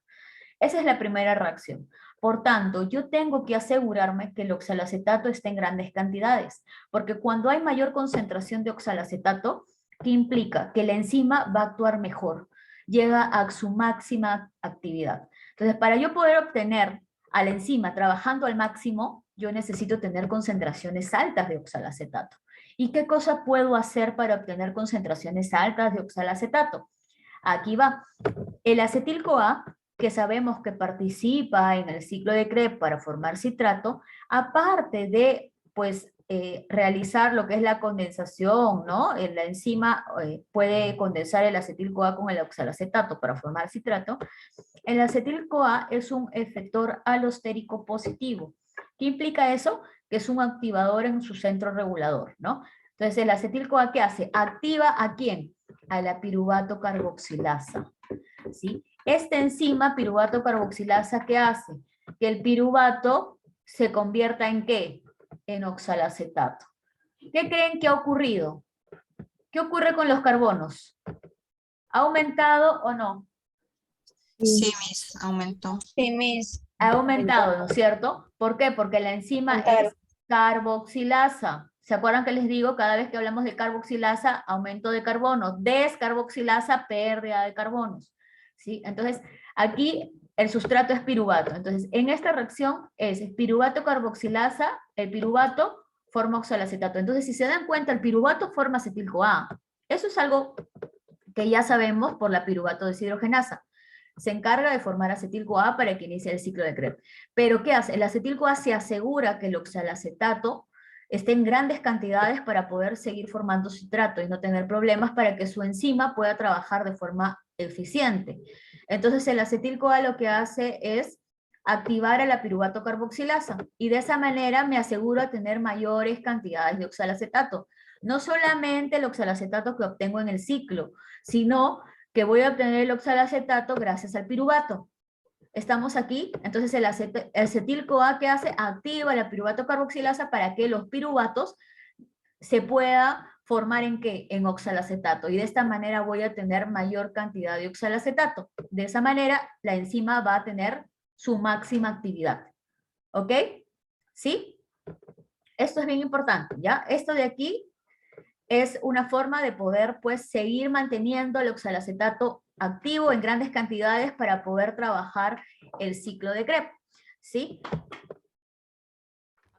Esa es la primera reacción. Por tanto, yo tengo que asegurarme que el oxalacetato esté en grandes cantidades, porque cuando hay mayor concentración de oxalacetato, ¿qué implica? Que la enzima va a actuar mejor, llega a su máxima actividad. Entonces, para yo poder obtener a la enzima trabajando al máximo, yo necesito tener concentraciones altas de oxalacetato. ¿Y qué cosa puedo hacer para obtener concentraciones altas de oxalacetato? Aquí va. El acetil-CoA, que sabemos que participa en el ciclo de Krebs para formar citrato, aparte de, pues, realizar lo que es la condensación, ¿no? La enzima puede condensar el acetil-CoA con el oxalacetato para formar citrato. El acetil-CoA es un efector alostérico positivo. ¿Qué implica eso? Que es un activador en su centro regulador, ¿no? Entonces, el acetil-CoA, ¿qué hace? Activa ¿a quién? A la piruvato carboxilasa, ¿sí? Esta enzima piruvato carboxilasa, ¿qué hace? Que el piruvato se convierta ¿en qué? En oxalacetato. ¿Qué creen que ha ocurrido? ¿Qué ocurre con los carbonos? ¿Ha aumentado o no? Sí, Miss, aumentó. Sí, Miss. Ha aumentado, ¿no es cierto? ¿Por qué? Porque la enzima es carboxilasa. ¿Se acuerdan que les digo cada vez que hablamos de carboxilasa, aumento de carbonos? Descarboxilasa, pérdida de carbonos. ¿Sí? Entonces, aquí el sustrato es piruvato. Entonces, en esta reacción es piruvato carboxilasa, el piruvato forma oxalacetato. Entonces, si se dan cuenta, el piruvato forma acetil-CoA. Eso es algo que ya sabemos por la piruvato deshidrogenasa. Se encarga de formar acetil-CoA para que inicie el ciclo de Krebs. Pero ¿qué hace? El acetil-CoA se asegura que el oxalacetato esté en grandes cantidades para poder seguir formando citrato y no tener problemas para que su enzima pueda trabajar de forma eficiente. Entonces el acetil-CoA lo que hace es activar a la piruvato carboxilasa y de esa manera me aseguro a tener mayores cantidades de oxalacetato. No solamente el oxalacetato que obtengo en el ciclo, sino que voy a obtener el oxalacetato gracias al piruvato. ¿Estamos aquí? Entonces el acetil-CoA, ¿qué hace? Activa la piruvato carboxilasa para que los piruvatos se pueda formar ¿en qué? En oxalacetato. Y de esta manera voy a tener mayor cantidad de oxalacetato. De esa manera la enzima va a tener su máxima actividad. ¿Ok? ¿Sí? Esto es bien importante, ¿ya? Esto de aquí es una forma de poder, pues, seguir manteniendo el oxalacetato activo en grandes cantidades para poder trabajar el ciclo de Krebs, ¿sí?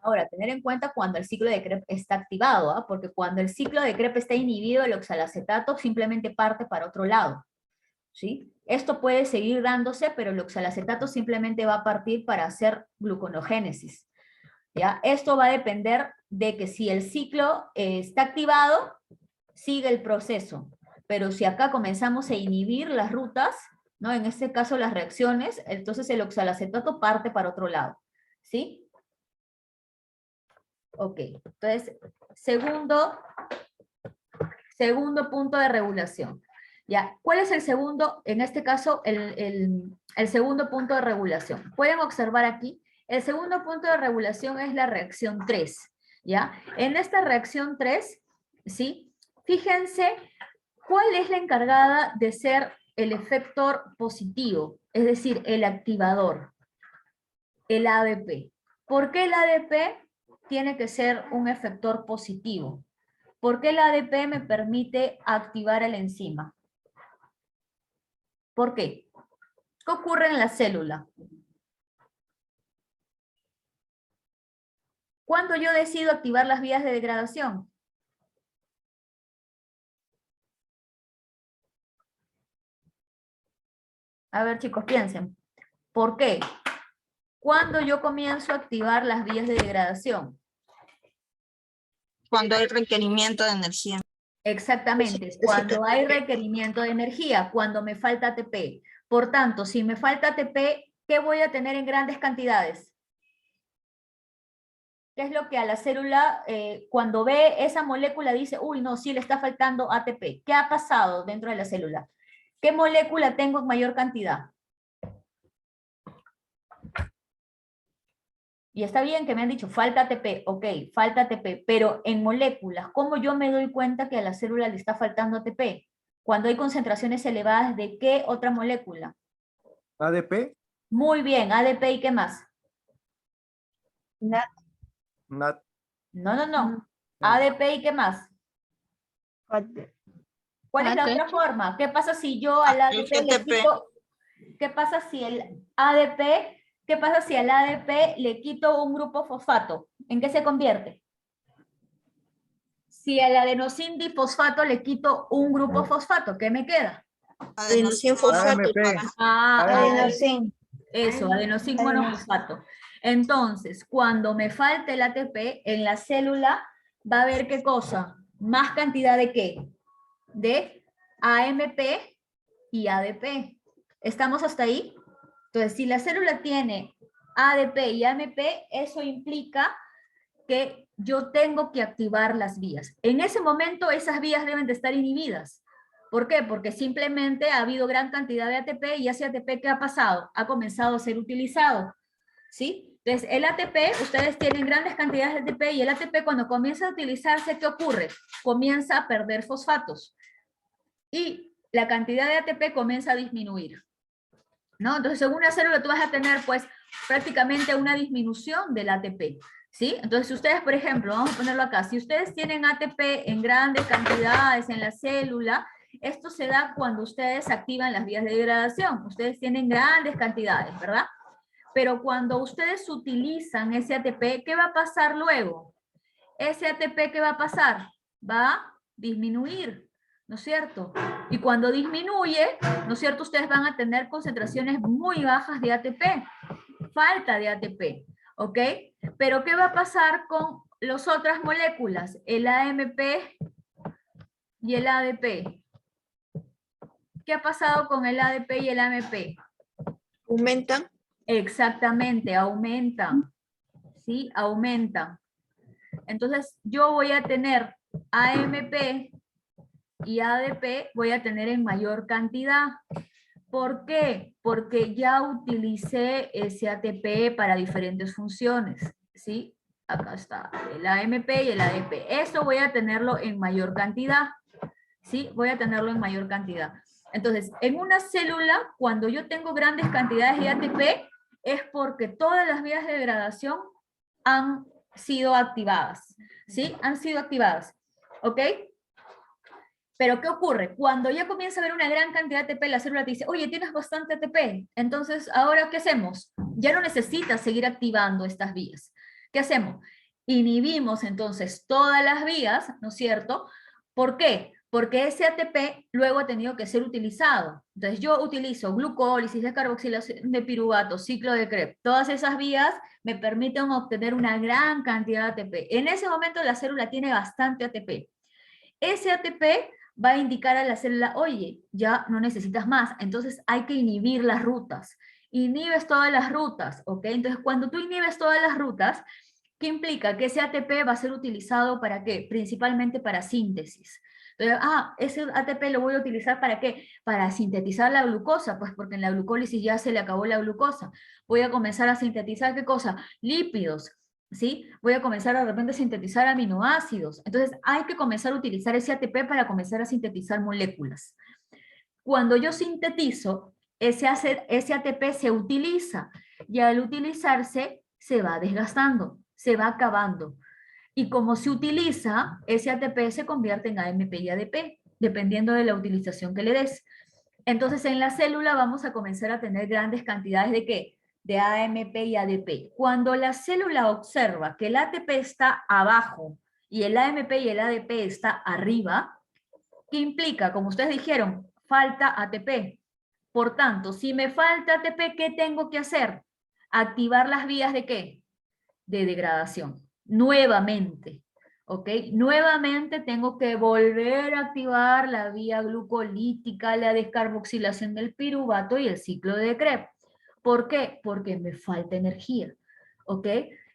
Ahora, tener en cuenta cuando el ciclo de Krebs está activado, ¿ah? Porque cuando el ciclo de Krebs está inhibido, el oxalacetato simplemente parte para otro lado, ¿sí? Esto puede seguir dándose, pero el oxalacetato simplemente va a partir para hacer gluconogénesis, ¿ya? Esto va a depender de que si el ciclo está activado, sigue el proceso. Pero si acá comenzamos a inhibir las rutas, ¿no? En este caso las reacciones, entonces el oxalacetato parte para otro lado, ¿sí? Ok, entonces, segundo punto de regulación. ¿Ya? ¿Cuál es el segundo, en este caso, el segundo punto de regulación? Pueden observar aquí, el segundo punto de regulación es la reacción 3, ¿ya? En esta reacción 3, ¿sí? Fíjense ¿Cuál es la encargada de ser el efector positivo? Es decir, el activador, el ADP. ¿Por qué el ADP tiene que ser un efector positivo? ¿Por qué el ADP me permite activar la enzima? ¿Por qué? ¿Qué ocurre en la célula? ¿Cuándo yo decido activar las vías de degradación? A ver, chicos, piensen. ¿Por qué? ¿Cuándo yo comienzo a activar las vías de degradación? Cuando hay requerimiento de energía. Exactamente, cuando hay requerimiento de energía, cuando me falta ATP. Por tanto, si me falta ATP, ¿qué voy a tener en grandes cantidades? ¿Qué es lo que a la célula, cuando ve esa molécula, dice, uy, no, sí le está faltando ATP? ¿Qué ha pasado dentro de la célula? ¿Qué molécula tengo en mayor cantidad? Y está bien que me han dicho, falta ATP, ok, falta ATP, pero en moléculas, ¿cómo yo me doy cuenta que a la célula le está faltando ATP? Cuando hay concentraciones elevadas de ¿qué otra molécula? ADP, Muy bien, ADP y ¿qué más? NAT. No. ADP y ¿qué más? ¿Cuál es la AT. otra forma? ¿Qué pasa si yo al ADP le GTP. quito? ¿Qué pasa si el ADP, qué pasa si al ADP le quito un grupo fosfato? ¿En qué se convierte? Si al adenosin difosfato le quito un grupo fosfato, ¿qué me queda? Adenosín fosfato. AMP. Adenosin. Eso, adenosin monofosfato. Entonces, cuando me falte el ATP, en la célula va a haber ¿qué cosa? Más cantidad de ¿qué? De AMP y ADP. ¿Estamos hasta ahí? Entonces, si la célula tiene ADP y AMP, eso implica que yo tengo que activar las vías. En ese momento, esas vías deben de estar inhibidas. ¿Por qué? Porque simplemente ha habido gran cantidad de ATP y ese ATP, ¿qué ha pasado? Ha comenzado a ser utilizado, ¿sí? Entonces, el ATP, ustedes tienen grandes cantidades de ATP y el ATP cuando comienza a utilizarse, ¿qué ocurre? Comienza a perder fosfatos y la cantidad de ATP comienza a disminuir, ¿no? Entonces, en una célula tú vas a tener, pues, prácticamente una disminución del ATP, ¿sí? Entonces, si ustedes, por ejemplo, vamos a ponerlo acá, si ustedes tienen ATP en grandes cantidades en la célula, esto se da cuando ustedes activan las vías de degradación. Ustedes tienen grandes cantidades, ¿verdad? Pero cuando ustedes utilizan ese ATP, ¿qué va a pasar luego? Ese ATP, ¿qué va a pasar? Va a disminuir, ¿no es cierto? Y cuando disminuye, ¿no es cierto? Ustedes van a tener concentraciones muy bajas de ATP, falta de ATP, ¿ok? Pero ¿qué va a pasar con las otras moléculas? El AMP y el ADP. ¿Qué ha pasado con el ADP y el AMP? ¿Aumentan? Exactamente, aumentan, ¿sí? Aumentan. Entonces, yo voy a tener AMP y ADP, voy a tener en mayor cantidad. ¿Por qué? Porque ya utilicé ese ATP para diferentes funciones, ¿sí? Acá está el AMP y el ADP. Esto voy a tenerlo en mayor cantidad, ¿sí? Voy a tenerlo en mayor cantidad. Entonces, en una célula, cuando yo tengo grandes cantidades de ATP, es porque todas las vías de degradación han sido activadas, ¿sí? Han sido activadas, ¿ok? Pero ¿qué ocurre? Cuando ya comienza a haber una gran cantidad de ATP, la célula te dice, oye, tienes bastante ATP, entonces, ¿ahora qué hacemos? Ya no necesitas seguir activando estas vías. ¿Qué hacemos? Inhibimos entonces todas las vías, ¿no es cierto? ¿Por qué? Porque ese ATP luego ha tenido que ser utilizado. Entonces yo utilizo glucólisis, descarboxilación de piruvato, ciclo de Krebs. Todas esas vías me permiten obtener una gran cantidad de ATP. En ese momento la célula tiene bastante ATP. Ese ATP va a indicar a la célula, oye, ya no necesitas más, entonces hay que inhibir las rutas. Inhibes todas las rutas, ¿ok? Entonces cuando tú inhibes todas las rutas, ¿qué implica? Que ese ATP va a ser utilizado ¿para qué? Principalmente para síntesis. Entonces, ese ATP lo voy a utilizar ¿para qué? Para sintetizar la glucosa, pues porque en la glucólisis ya se le acabó la glucosa. Voy a comenzar a sintetizar ¿qué cosa? Lípidos. ¿sí? Voy a comenzar de repente a sintetizar aminoácidos. Entonces hay que comenzar a utilizar ese ATP para comenzar a sintetizar moléculas. Cuando yo sintetizo, ese ATP se utiliza y al utilizarse se va desgastando, se va acabando. Y como se utiliza, ese ATP se convierte en AMP y ADP, dependiendo de la utilización que le des. Entonces en la célula vamos a comenzar a tener grandes cantidades ¿de qué? De AMP y ADP. Cuando la célula observa que el ATP está abajo y el AMP y el ADP está arriba, ¿qué implica? Como ustedes dijeron, falta ATP. Por tanto, si me falta ATP, ¿qué tengo que hacer? Activar las vías ¿de qué? De degradación. Nuevamente. ¿Ok? Nuevamente tengo que volver a activar la vía glucolítica, la descarboxilación del piruvato y el ciclo de Krebs. ¿Por qué? Porque me falta energía. ¿Ok?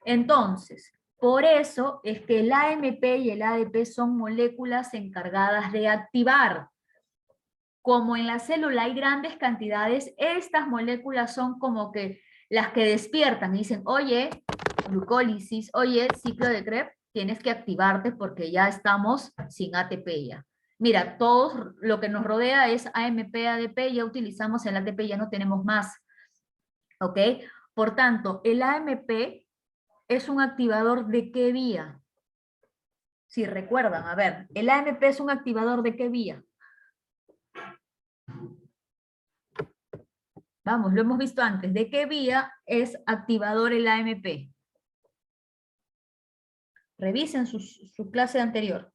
Entonces, por eso es que el AMP y el ADP son moléculas encargadas de activar. Como en la célula hay grandes cantidades, estas moléculas son como que las que despiertan y dicen, oye, glucólisis, oye, ciclo de Krebs, tienes que activarte porque ya estamos sin ATP ya. Mira, todo lo que nos rodea es AMP, ADP, ya utilizamos el ATP, ya no tenemos más. ¿Ok? Por tanto, el AMP es un activador ¿de qué vía? Si recuerdan, a ver, el AMP es un activador ¿de qué vía? Vamos, lo hemos visto antes. ¿De qué vía es activador el AMP? Revisen su clase anterior.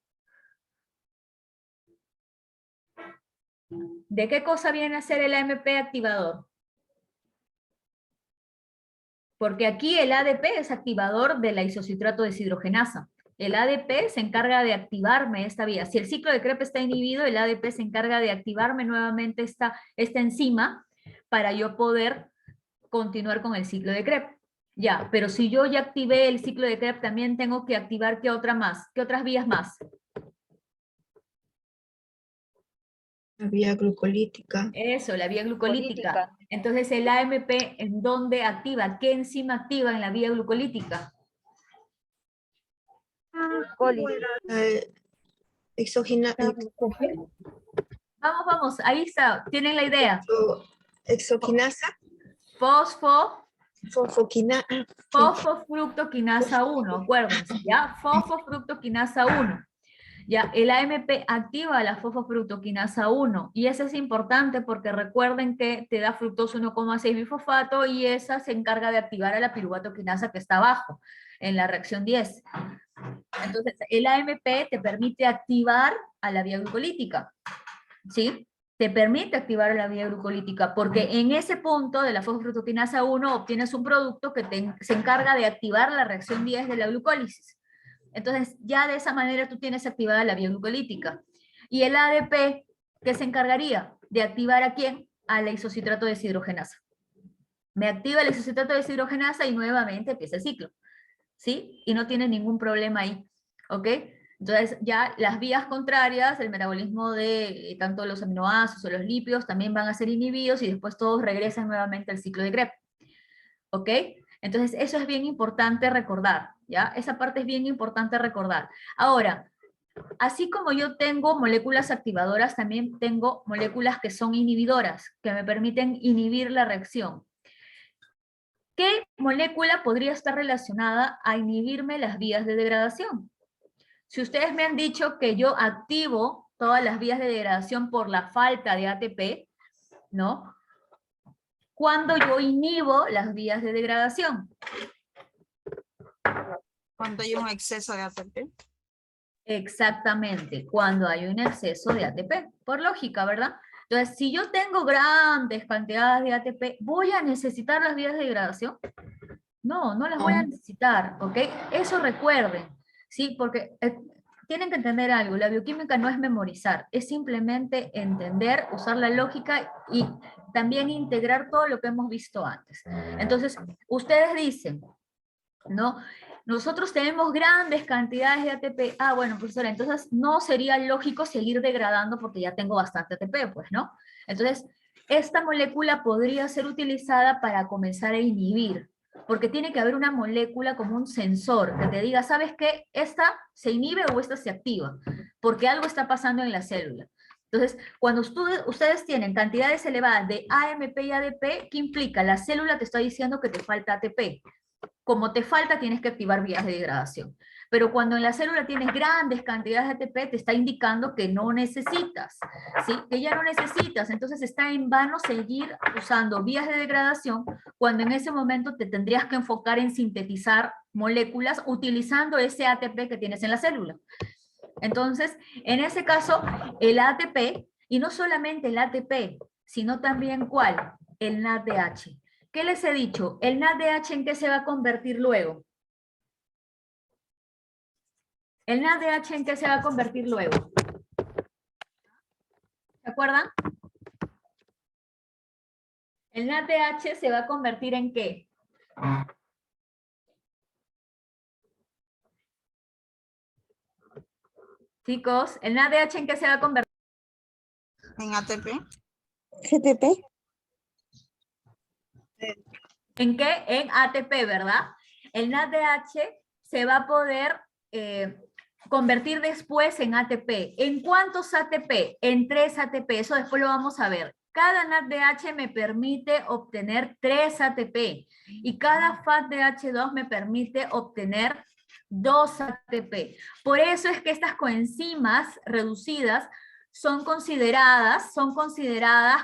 ¿De qué cosa viene a ser el AMP activador? Porque aquí el ADP es activador de la isocitrato deshidrogenasa. El ADP se encarga de activarme esta vía. Si el ciclo de Krebs está inhibido, el ADP se encarga de activarme nuevamente esta enzima para yo poder continuar con el ciclo de Krebs. Ya, pero si yo ya activé el ciclo de Krebs, también tengo que activar ¿qué otra más? ¿Qué otras vías más? La vía glucolítica. Eso, la vía glucolítica. Entonces el AMP, ¿en dónde activa? ¿Qué enzima activa en la vía glucolítica? Vamos, ahí está, tienen la idea. Exoquinasa. Fosfofructoquinasa 1, acuérdense, ¿ya? Fosfofructoquinasa 1. Ya, el AMP activa la fosfofructoquinasa 1, y eso es importante porque recuerden que te da fructosa 1,6 bifosfato y esa se encarga de activar a la piruvatoquinasa que está abajo, en la reacción 10. Entonces, el AMP te permite activar a la vía glucolítica, ¿sí? Te permite activar la vía glucolítica, porque en ese punto de la fosfofructoquinasa 1 obtienes un producto que se encarga de activar la reacción 10 de la glucólisis. Entonces, ya de esa manera tú tienes activada la vía glucolítica. ¿Y el ADP qué se encargaría? De activar ¿a quién? A la isocitrato deshidrogenasa. Me activa la isocitrato deshidrogenasa y nuevamente empieza el ciclo, ¿sí? Y no tiene ningún problema ahí, ¿ok? Entonces ya las vías contrarias, el metabolismo de tanto los aminoácidos o los lípidos también van a ser inhibidos y después todos regresan nuevamente al ciclo de Krebs, ¿ok? Entonces eso es bien importante recordar, ¿ya? Esa parte es bien importante recordar. Ahora, así como yo tengo moléculas activadoras, también tengo moléculas que son inhibidoras, que me permiten inhibir la reacción. ¿Qué molécula podría estar relacionada a inhibirme las vías de degradación? Si ustedes me han dicho que yo activo todas las vías de degradación por la falta de ATP, ¿no? ¿Cuándo yo inhibo las vías de degradación? Cuando hay un exceso de ATP. Exactamente, cuando hay un exceso de ATP, por lógica, ¿verdad? Entonces, si yo tengo grandes cantidades de ATP, ¿voy a necesitar las vías de degradación? No, no las voy a necesitar, ¿ok? Eso recuerden, ¿sí? Porque tienen que entender algo, la bioquímica no es memorizar, es simplemente entender, usar la lógica y también integrar todo lo que hemos visto antes. Entonces, ustedes dicen, ¿no? Nosotros tenemos grandes cantidades de ATP. Ah, bueno, profesora, entonces no sería lógico seguir degradando porque ya tengo bastante ATP, pues, ¿no? Entonces, esta molécula podría ser utilizada para comenzar a inhibir. Porque tiene que haber una molécula como un sensor que te diga, ¿sabes qué? Esta se inhibe o esta se activa, porque algo está pasando en la célula. Entonces, cuando ustedes tienen cantidades elevadas de AMP y ADP, ¿qué implica? La célula te está diciendo que te falta ATP. Como te falta, tienes que activar vías de degradación. Pero cuando en la célula tienes grandes cantidades de ATP, te está indicando que no necesitas, ¿sí? Que ya no necesitas. Entonces está en vano seguir usando vías de degradación cuando en ese momento te tendrías que enfocar en sintetizar moléculas utilizando ese ATP que tienes en la célula. Entonces, en ese caso, el ATP, y no solamente el ATP, sino también ¿cuál? El NADH. ¿Qué les he dicho? ¿El NADH en qué se va a convertir luego? ¿El NADH en qué se va a convertir luego? ¿Se acuerdan? ¿El NADH se va a convertir en qué? Chicos, ¿el NADH en qué se va a convertir? En ATP. GTP. ¿En qué? En ATP, ¿verdad? El NADH se va a poder convertir después en ATP. ¿En cuántos ATP? En 3 ATP. Eso después lo vamos a ver. Cada NADH me permite obtener 3 ATP y cada FADH2 me permite obtener 2 ATP. Por eso es que estas coenzimas reducidas son consideradas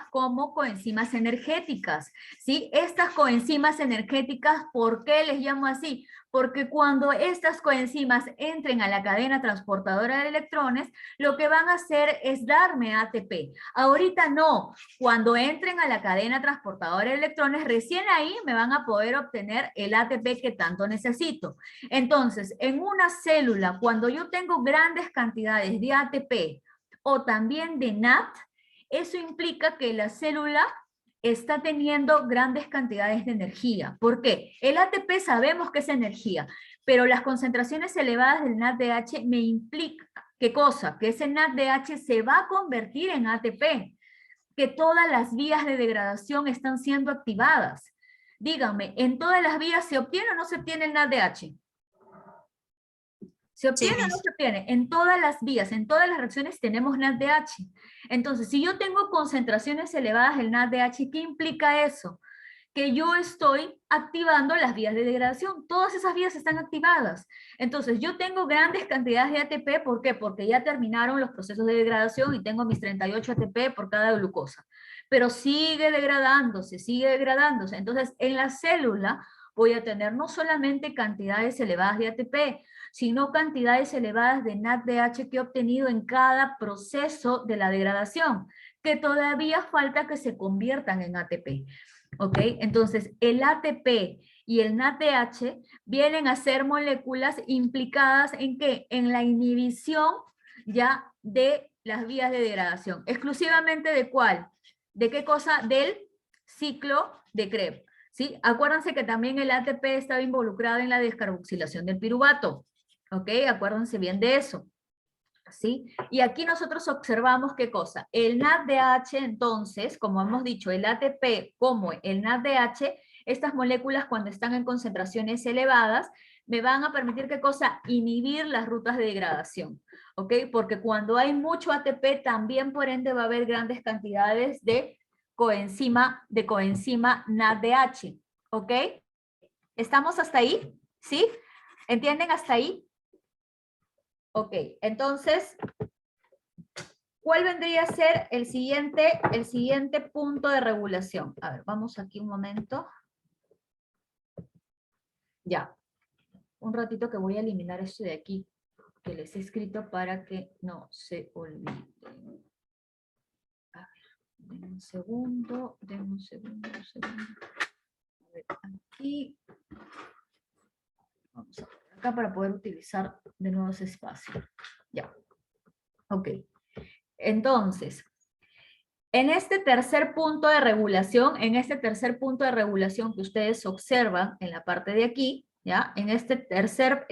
como coenzimas energéticas, ¿sí? Estas coenzimas energéticas, ¿por qué les llamo así? Porque cuando estas coenzimas entren a la cadena transportadora de electrones, lo que van a hacer es darme ATP. Ahorita no, cuando entren a la cadena transportadora de electrones, recién ahí me van a poder obtener el ATP que tanto necesito. Entonces, en una célula, cuando yo tengo grandes cantidades de ATP, o también de NAT, eso implica que la célula está teniendo grandes cantidades de energía. ¿Por qué? El ATP sabemos que es energía, pero las concentraciones elevadas del NADH me implica, ¿qué cosa? Que ese NADH se va a convertir en ATP, que todas las vías de degradación están siendo activadas. Díganme, ¿en todas las vías se obtiene o no se obtiene el NADH? ¿Se obtiene o no se obtiene? En todas las vías, en todas las reacciones tenemos NADH. Entonces, si yo tengo concentraciones elevadas del NADH, ¿qué implica eso? Que yo estoy activando las vías de degradación. Todas esas vías están activadas. Entonces, yo tengo grandes cantidades de ATP. ¿Por qué? Porque ya terminaron los procesos de degradación y tengo mis 38 ATP por cada glucosa. Pero sigue degradándose, sigue degradándose. Entonces, en la célula voy a tener no solamente cantidades elevadas de ATP, sino cantidades elevadas de NADH que he obtenido en cada proceso de la degradación, que todavía falta que se conviertan en ATP. ¿Ok? Entonces, el ATP y el NADH vienen a ser moléculas implicadas ¿en qué? En la inhibición ya de las vías de degradación. ¿Exclusivamente de cuál? ¿De qué cosa? Del ciclo de Krebs. ¿Sí? Acuérdense que también el ATP estaba involucrado en la descarboxilación del piruvato. ¿Ok? Acuérdense bien de eso. ¿Sí? Y aquí nosotros observamos qué cosa. El NADH, entonces, como hemos dicho, el ATP como el NADH, estas moléculas cuando están en concentraciones elevadas, me van a permitir qué cosa, inhibir las rutas de degradación. ¿Ok? Porque cuando hay mucho ATP, también por ende va a haber grandes cantidades de coenzima NADH. ¿Ok? ¿Estamos hasta ahí? ¿Sí? ¿Entienden hasta ahí? Ok, entonces, ¿cuál vendría a ser el siguiente punto de regulación? A ver, vamos aquí un momento. Ya. Un ratito que voy a eliminar esto de aquí, que les he escrito para que no se olviden. A ver, denme un segundo. A ver, aquí. Vamos a ver acá para poder utilizar de nuevo ese espacio. Ya. Ok. Entonces, en este tercer punto de regulación, que ustedes observan en la parte de aquí, ¿ya? En este tercer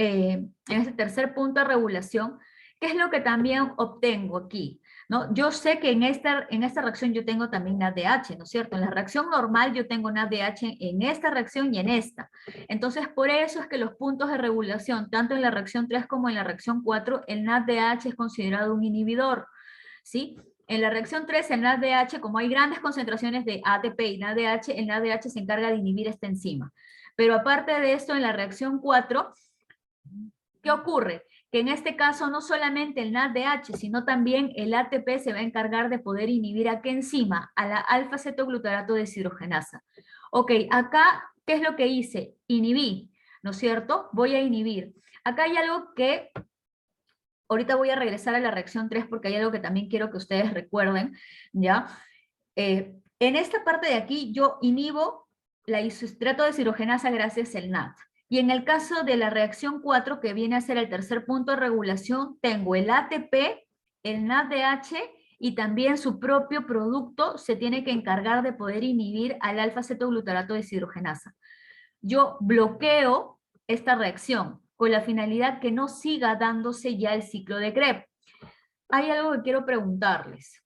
punto de regulación, ¿Qué es lo que también obtengo aquí? ¿No? Yo sé que en esta reacción yo tengo también NADH, ¿no es cierto? En la reacción normal yo tengo NADH en esta reacción y en esta. Entonces, por eso es que los puntos de regulación, tanto en la reacción 3 como en la reacción 4, el NADH es considerado un inhibidor, ¿sí? En la reacción 3, el NADH, como hay grandes concentraciones de ATP y NADH, el NADH se encarga de inhibir esta enzima. Pero aparte de esto, en la reacción 4, ¿qué ocurre? Que en este caso no solamente el NADH, sino también el ATP se va a encargar de poder inhibir a qué enzima, a la alfa-cetoglutarato deshidrogenasa. Ok, acá, ¿qué es lo que hice? Inhibí, ¿no es cierto? Voy a inhibir. Acá hay algo que, ahorita voy a regresar a la reacción 3 porque hay algo que también quiero que ustedes recuerden, ¿ya? En esta parte de aquí yo inhibo la isostrato deshidrogenasa gracias al NAD. Y en el caso de la reacción 4, que viene a ser el tercer punto de regulación, tengo el ATP, el NADH y también su propio producto se tiene que encargar de poder inhibir al alfa-cetoglutarato deshidrogenasa. Yo bloqueo esta reacción con la finalidad que no siga dándose ya el ciclo de Krebs. Hay algo que quiero preguntarles.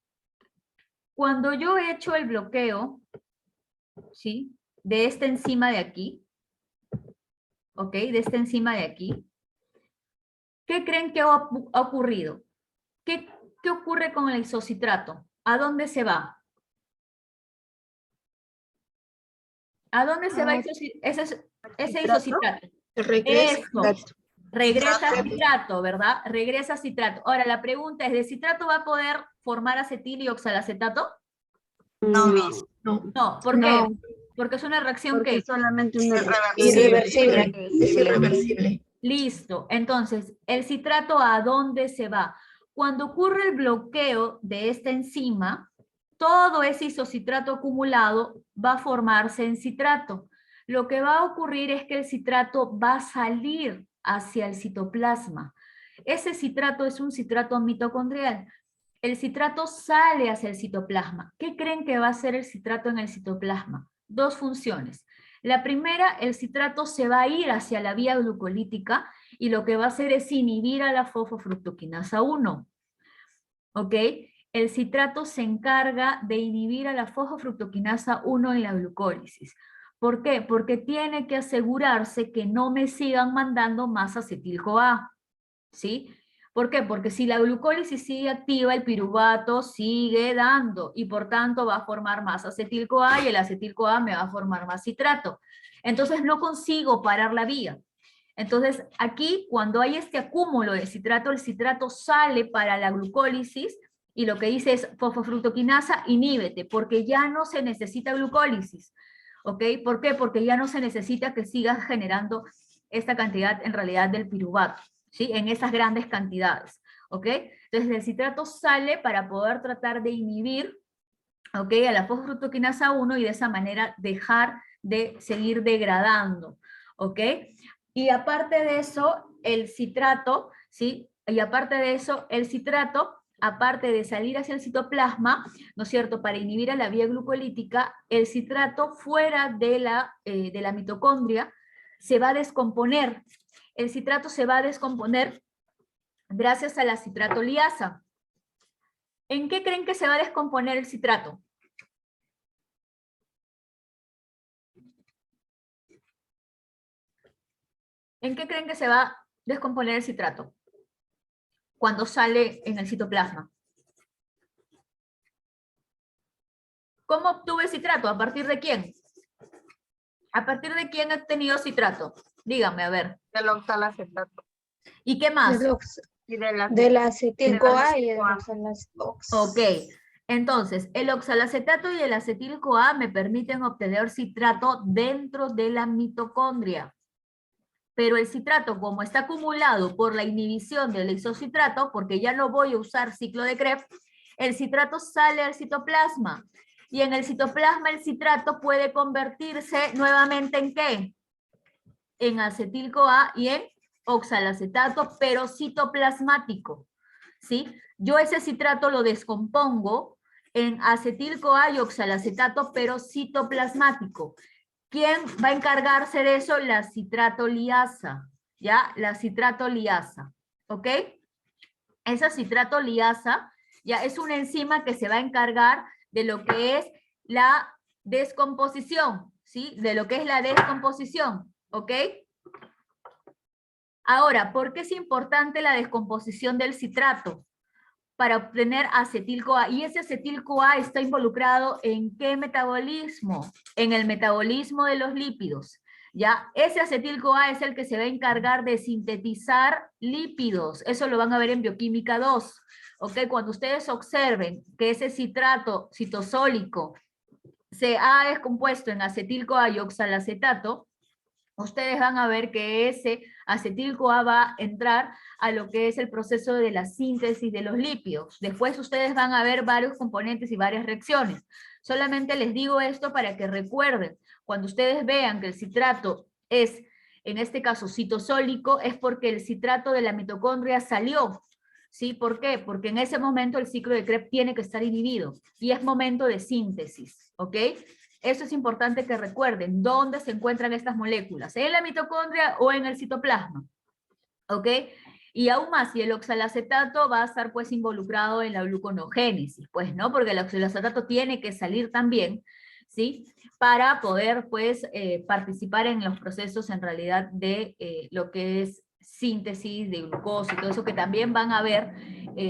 Cuando yo he hecho el bloqueo, ¿sí?, de esta enzima de aquí, ¿ok? De esta enzima de aquí, ¿qué creen que ha ocurrido? ¿Qué ocurre con el isocitrato? ¿A dónde se va? ¿A dónde se va ese isocitrato? Regresa. Eso. Regresa a citrato, ¿verdad? Regresa a citrato. Ahora, la pregunta es, ¿de citrato va a poder formar acetil y oxalacetato? No, No. Miss. No, ¿por qué? Porque es una reacción que... solamente una Irreversible. Es irreversible. Listo. Entonces, ¿el citrato a dónde se va? Cuando ocurre el bloqueo de esta enzima, todo ese isocitrato acumulado va a formarse en citrato. Lo que va a ocurrir es que el citrato va a salir hacia el citoplasma. Ese citrato es un citrato mitocondrial. El citrato sale hacia el citoplasma. ¿Qué creen que va a hacer el citrato en el citoplasma? Dos funciones. La primera, el citrato se va a ir hacia la vía glucolítica y lo que va a hacer es inhibir a la fosfofructoquinasa 1. ¿Ok? El citrato se encarga de inhibir a la fosfofructoquinasa 1 en la glucólisis. ¿Por qué? Porque tiene que asegurarse que no me sigan mandando más acetil-CoA. ¿Sí? ¿Por qué? Porque si la glucólisis sigue activa, el piruvato sigue dando y por tanto va a formar más acetil-CoA y el acetil-CoA me va a formar más citrato. Entonces no consigo parar la vía. Entonces aquí cuando hay este acúmulo de citrato, el citrato sale para la glucólisis y lo que dice es fosfofructoquinasa, inhíbete, porque ya no se necesita glucólisis. ¿Ok? ¿Por qué? Porque ya no se necesita que sigas generando esta cantidad en realidad del piruvato. ¿Sí? En esas grandes cantidades, ¿ok? Entonces el citrato sale para poder tratar de inhibir, ¿ok?, a la fosfofructoquinasa 1 y de esa manera dejar de seguir degradando, ¿ok? Y aparte de eso, el citrato, ¿sí? Y aparte de eso, el citrato, aparte de salir hacia el citoplasma, ¿no es cierto?, para inhibir a la vía glucolítica, el citrato fuera de la mitocondria se va a descomponer. El citrato se va a descomponer gracias a la citratoliasa. ¿En qué creen que se va a descomponer el citrato? ¿En qué creen que se va a descomponer el citrato cuando sale en el citoplasma? ¿Cómo obtuve citrato? ¿A partir de quién? ¿A partir de quién he tenido citrato? Díganme, a ver. Del oxalacetato. ¿Y qué más? Y de la Del acetil-CoA y el oxalacetato. Ok, entonces, el oxalacetato y el acetil-CoA me permiten obtener citrato dentro de la mitocondria. Pero el citrato, como está acumulado por la inhibición del isocitrato, porque ya no voy a usar ciclo de Krebs, el citrato sale al citoplasma. Y en el citoplasma el citrato puede convertirse nuevamente ¿en qué? En acetil-CoA y en oxalacetato, pero citoplasmático. ¿Sí? Yo ese citrato lo descompongo en acetil-CoA y oxalacetato, pero citoplasmático. ¿Quién va a encargarse de eso? La citratoliasa, ¿ya? La citratoliasa, ¿ok? esa citrato liasa ya es una enzima que se va a encargar de lo que es la descomposición, ¿sí? De lo que es la descomposición, ¿ok? Ahora, ¿por qué es importante la descomposición del citrato? Para obtener acetil-CoA. Y ese acetil-CoA está involucrado ¿en qué metabolismo? En el metabolismo de los lípidos. ¿Ya? Ese acetil-CoA es el que se va a encargar de sintetizar lípidos. Eso lo van a ver en bioquímica 2. ¿Ok? Cuando ustedes observen que ese citrato citosólico se ha descompuesto en acetil-CoA y oxalacetato, ustedes van a ver que ese acetil-CoA va a entrar a lo que es el proceso de la síntesis de los lípidos. Después ustedes van a ver varios componentes y varias reacciones. Solamente les digo esto para que recuerden, cuando ustedes vean que el citrato es, en este caso, citosólico, es porque el citrato de la mitocondria salió. ¿Sí? ¿Por qué? Porque en ese momento el ciclo de Krebs tiene que estar inhibido y es momento de síntesis, ¿ok? Eso es importante que recuerden, ¿dónde se encuentran estas moléculas? ¿En la mitocondria o en el citoplasma? ¿Ok? Y aún más, si el oxalacetato va a estar pues involucrado en la gluconogénesis, pues, ¿no? Porque el oxalacetato tiene que salir también, ¿sí? Para poder pues participar en los procesos en realidad de lo que es síntesis de glucosa y todo eso que también van a ver,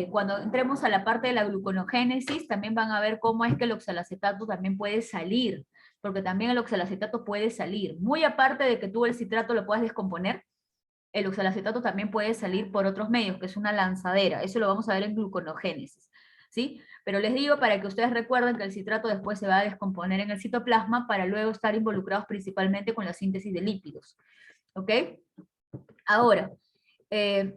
cuando entremos a la parte de la gluconogénesis, también van a ver cómo es que el oxalacetato también puede salir, porque también el oxalacetato puede salir, muy aparte de que tú el citrato lo puedas descomponer, el oxalacetato también puede salir por otros medios, que es una lanzadera, eso lo vamos a ver en gluconogénesis, ¿sí? Pero les digo para que ustedes recuerden que el citrato después se va a descomponer en el citoplasma para luego estar involucrados principalmente con la síntesis de lípidos, ¿ok? Ahora, ¿qué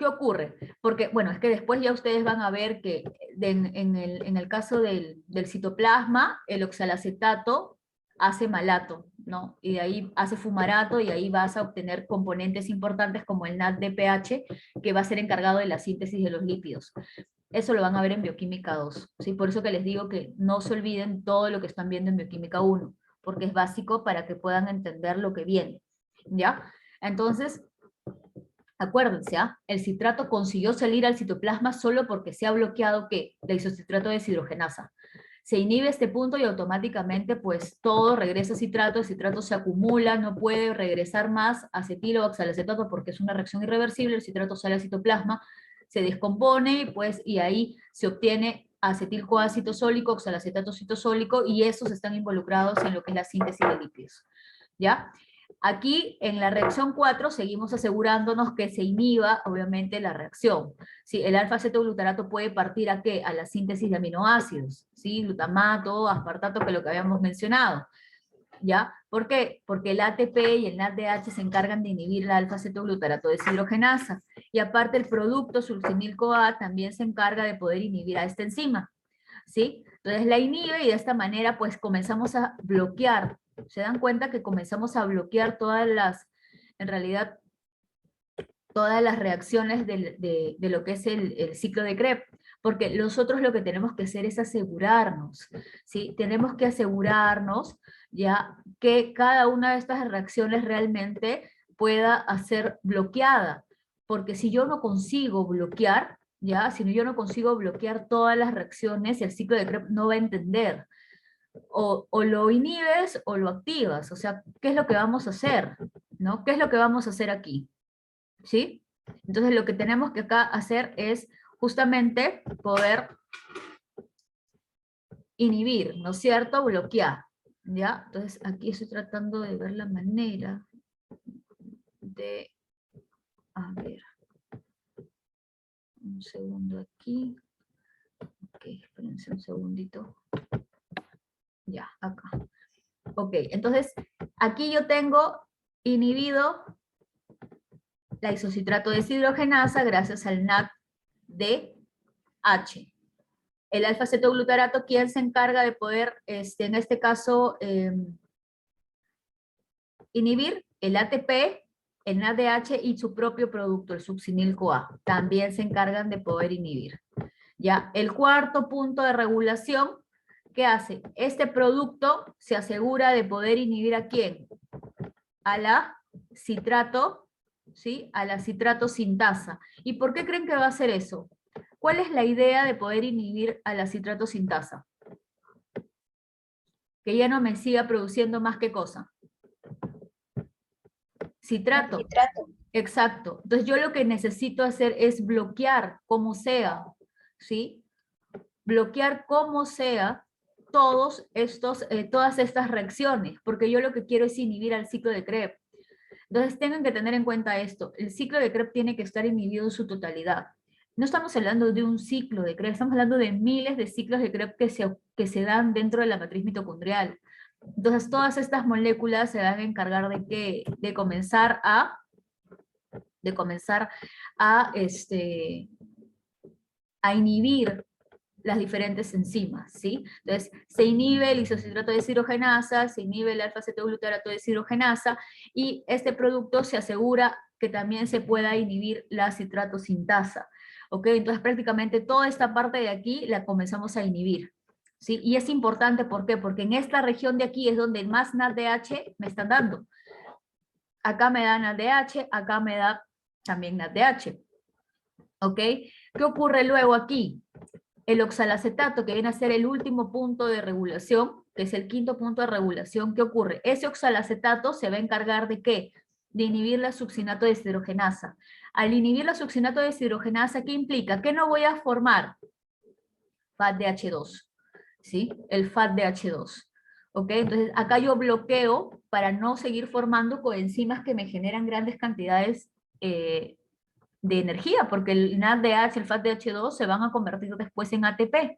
ocurre? Porque, bueno, es que después ya ustedes van a ver que en el caso del citoplasma, el oxalacetato hace malato, ¿no? Y de ahí hace fumarato y ahí vas a obtener componentes importantes como el NADPH, que va a ser encargado de la síntesis de los lípidos. Eso lo van a ver en bioquímica 2, ¿sí? Por eso que les digo que no se olviden todo lo que están viendo en bioquímica 1, porque es básico para que puedan entender lo que viene, ¿ya? Entonces, acuérdense, el citrato consiguió salir al citoplasma solo porque se ha bloqueado, ¿qué? La isocitrato deshidrogenasa. Se inhibe este punto y automáticamente pues todo regresa a citrato, el citrato se acumula, no puede regresar más acetilo o oxalacetato porque es una reacción irreversible, el citrato sale al citoplasma, se descompone y pues y ahí se obtiene acetil-CoA citosólico, oxalacetato citosólico y esos están involucrados en lo que es la síntesis de lípidos, ¿ya? Aquí, en la reacción 4, seguimos asegurándonos que se inhiba, obviamente, la reacción. ¿Sí? El alfa-cetoglutarato puede partir ¿a qué? A la síntesis de aminoácidos, ¿sí? Glutamato, aspartato, que es lo que habíamos mencionado. ¿Ya? ¿Por qué? Porque el ATP y el NADH se encargan de inhibir la alfa-cetoglutarato deshidrogenasa. Y aparte, el producto sulcinil-CoA también se encarga de poder inhibir a esta enzima. ¿Sí? Entonces la inhibe y de esta manera, pues, comenzamos a bloquear. Se dan cuenta que comenzamos a bloquear todas las, en realidad, todas las reacciones de lo que es el ciclo de Krebs, porque nosotros lo que tenemos que hacer es asegurarnos, ¿sí? Tenemos que asegurarnos ya que cada una de estas reacciones realmente pueda ser bloqueada, porque si yo no consigo bloquear, ya, si yo no consigo bloquear todas las reacciones, el ciclo de Krebs no va a entender. O lo inhibes o lo activas, o sea, ¿qué es lo que vamos a hacer? ¿No? ¿Qué es lo que vamos a hacer aquí? ¿Sí? Entonces lo que tenemos que acá hacer es justamente poder inhibir, ¿no es cierto? Bloquear, ¿ya? Entonces aquí estoy tratando de ver la manera de, a ver, un segundo aquí, ok, espérense un segundito, ya, acá. Ok, entonces aquí yo tengo inhibido la isocitrato deshidrogenasa gracias al NADH. El alfa-cetoglutarato, ¿quién se encarga de poder, en este caso, inhibir? El ATP, el NADH y su propio producto, el succinil-CoA. También se encargan de poder inhibir. Ya, el cuarto punto de regulación, ¿qué hace? Este producto se asegura de poder inhibir ¿a quién? A la citrato ¿sí? A la citrato sintasa. ¿Y por qué creen que va a hacer eso? ¿Cuál es la idea de poder inhibir a la citrato sintasa? Que ya no me siga produciendo más que cosa. Citrato. Nitrato. Exacto. Entonces yo lo que necesito hacer es bloquear como sea, ¿sí? Bloquear como sea todas estas reacciones, porque yo lo que quiero es inhibir al ciclo de Krebs. Entonces tengan que tener en cuenta esto, el ciclo de Krebs tiene que estar inhibido en su totalidad. No estamos hablando de un ciclo de Krebs, estamos hablando de miles de ciclos de Krebs que se dan dentro de la matriz mitocondrial. Entonces todas estas moléculas se van a encargar de comenzar a inhibir las diferentes enzimas, ¿sí? Entonces, se inhibe el isocitrato de deshidrogenasa, se inhibe el alfa-cetoglutarato de deshidrogenasa, y este producto se asegura que también se pueda inhibir la citrato sintasa, ¿ok? Entonces, prácticamente toda esta parte de aquí la comenzamos a inhibir, ¿sí? Y es importante, ¿por qué? Porque en esta región de aquí es donde más NADH me están dando. Acá me da NADH, acá me da también NADH, ¿ok? ¿Qué ocurre luego aquí? El oxalacetato, que viene a ser el último punto de regulación, que es el quinto punto de regulación, ¿qué ocurre? Ese oxalacetato se va a encargar ¿de qué? De inhibir la succinato deshidrogenasa. Al inhibir la succinato deshidrogenasa, ¿qué implica? ¿Qué no voy a formar? FADH2, ¿sí? El FADH2. ¿Ok? Entonces, acá yo bloqueo para no seguir formando coenzimas que me generan grandes cantidades de energía, porque el NADH, el FADH2 se van a convertir después en ATP.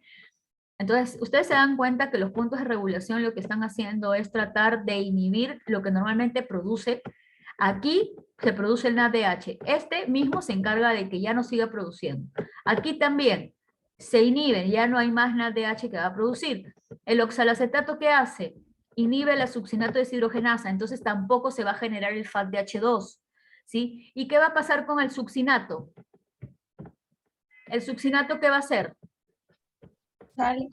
Entonces, ustedes se dan cuenta que los puntos de regulación lo que están haciendo es tratar de inhibir lo que normalmente produce. Aquí se produce el NADH. Este mismo se encarga de que ya no siga produciendo. Aquí también se inhiben, ya no hay más NADH que va a producir. El oxalacetato, ¿qué hace? Inhibe la succinato deshidrogenasa, entonces tampoco se va a generar el FADH2. ¿Sí? ¿Y qué va a pasar con el succinato? ¿El succinato qué va a hacer? Sale.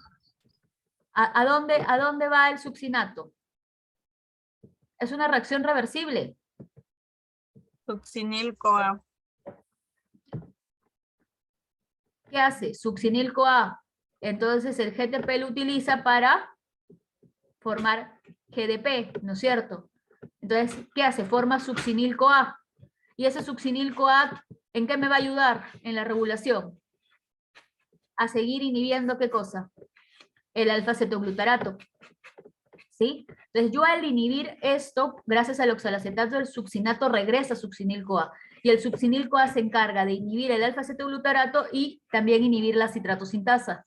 ¿A dónde va el succinato? Es una reacción reversible. Succinil-CoA. ¿Qué hace? Succinil-CoA. Entonces el GTP lo utiliza para formar GDP, ¿no es cierto? Entonces, ¿qué hace? Forma succinil-CoA. Y ese succinil-CoA, ¿en qué me va a ayudar? En la regulación. A seguir inhibiendo, ¿qué cosa? El alfa-cetoglutarato. ¿Sí? Entonces yo al inhibir esto, gracias al oxalacetato, el succinato regresa a succinil-CoA. Y el succinil-CoA se encarga de inhibir el alfa-cetoglutarato y también inhibir la citrato sintasa.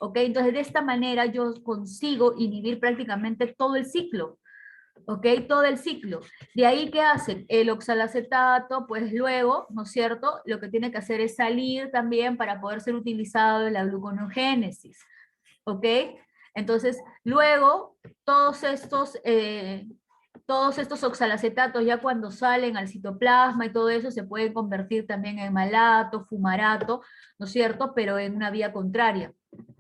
¿Ok? Entonces de esta manera yo consigo inhibir prácticamente todo el ciclo. ¿Ok? Todo el ciclo. De ahí, ¿qué hacen? El oxalacetato, pues luego, ¿no es cierto? Lo que tiene que hacer es salir también para poder ser utilizado en la gluconeogénesis. ¿Ok? Entonces, luego, todos estos oxalacetatos, ya cuando salen al citoplasma y todo eso, se pueden convertir también en malato, fumarato, ¿no es cierto? Pero en una vía contraria,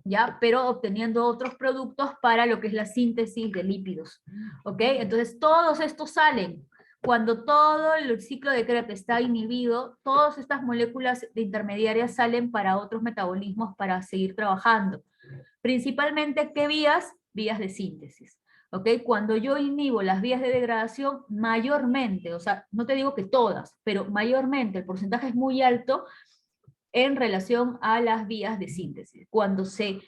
¿ya? Pero obteniendo otros productos para lo que es la síntesis de lípidos, ¿ok? Entonces, todos estos salen. Cuando todo el ciclo de Krebs está inhibido, todas estas moléculas intermediarias salen para otros metabolismos para seguir trabajando. Principalmente, ¿qué vías? Vías de síntesis. ¿Ok? Cuando yo inhibo las vías de degradación, mayormente, o sea, no te digo que todas, pero mayormente el porcentaje es muy alto en relación a las vías de síntesis. Cuando se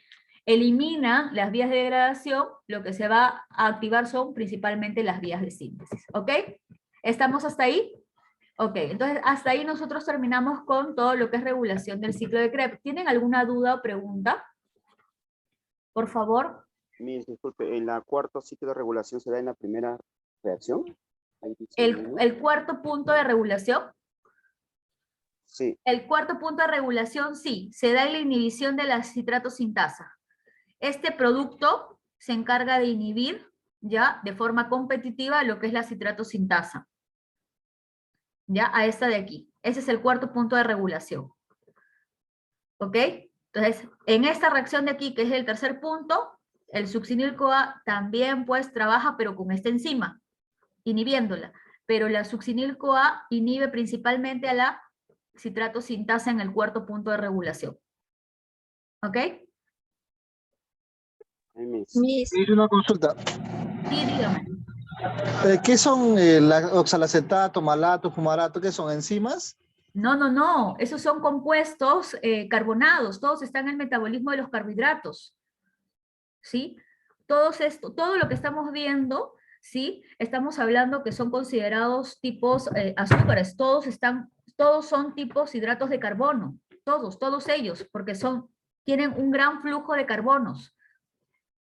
eliminan las vías de degradación, lo que se va a activar son principalmente las vías de síntesis. ¿Ok? ¿Estamos hasta ahí? Ok, entonces hasta ahí nosotros terminamos con todo lo que es regulación del ciclo de Krebs. ¿Tienen alguna duda o pregunta? Por favor. Miss, disculpe, ¿en la cuarto ciclo de regulación se da en la primera reacción? Ahí dice El cuarto punto de regulación. Sí. El cuarto punto de regulación, sí, se da en la inhibición de la citrato sintasa. Este producto se encarga de inhibir ya de forma competitiva lo que es la citrato sintasa. Ya, a esta de aquí. Ese es el cuarto punto de regulación. ¿Ok? Entonces, en esta reacción de aquí, que es el tercer punto, el succinil-CoA también pues trabaja, pero con esta enzima, inhibiéndola. pero la succinil-CoA inhibe principalmente a la citrato sintasa en el cuarto punto de regulación. ¿Ok? Ay, Miss. Miss, Hice una consulta. Sí, dígame. ¿Qué son oxalacetato, malato, fumarato? ¿Qué son? ¿Enzimas? No, no, no. Esos son compuestos carbonados. Todos están en el metabolismo de los carbohidratos. ¿Sí? Todo lo que estamos viendo, ¿sí? Estamos hablando que son considerados tipos azúcares. Todos son tipos hidratos de carbono. Todos ellos, porque tienen un gran flujo de carbonos.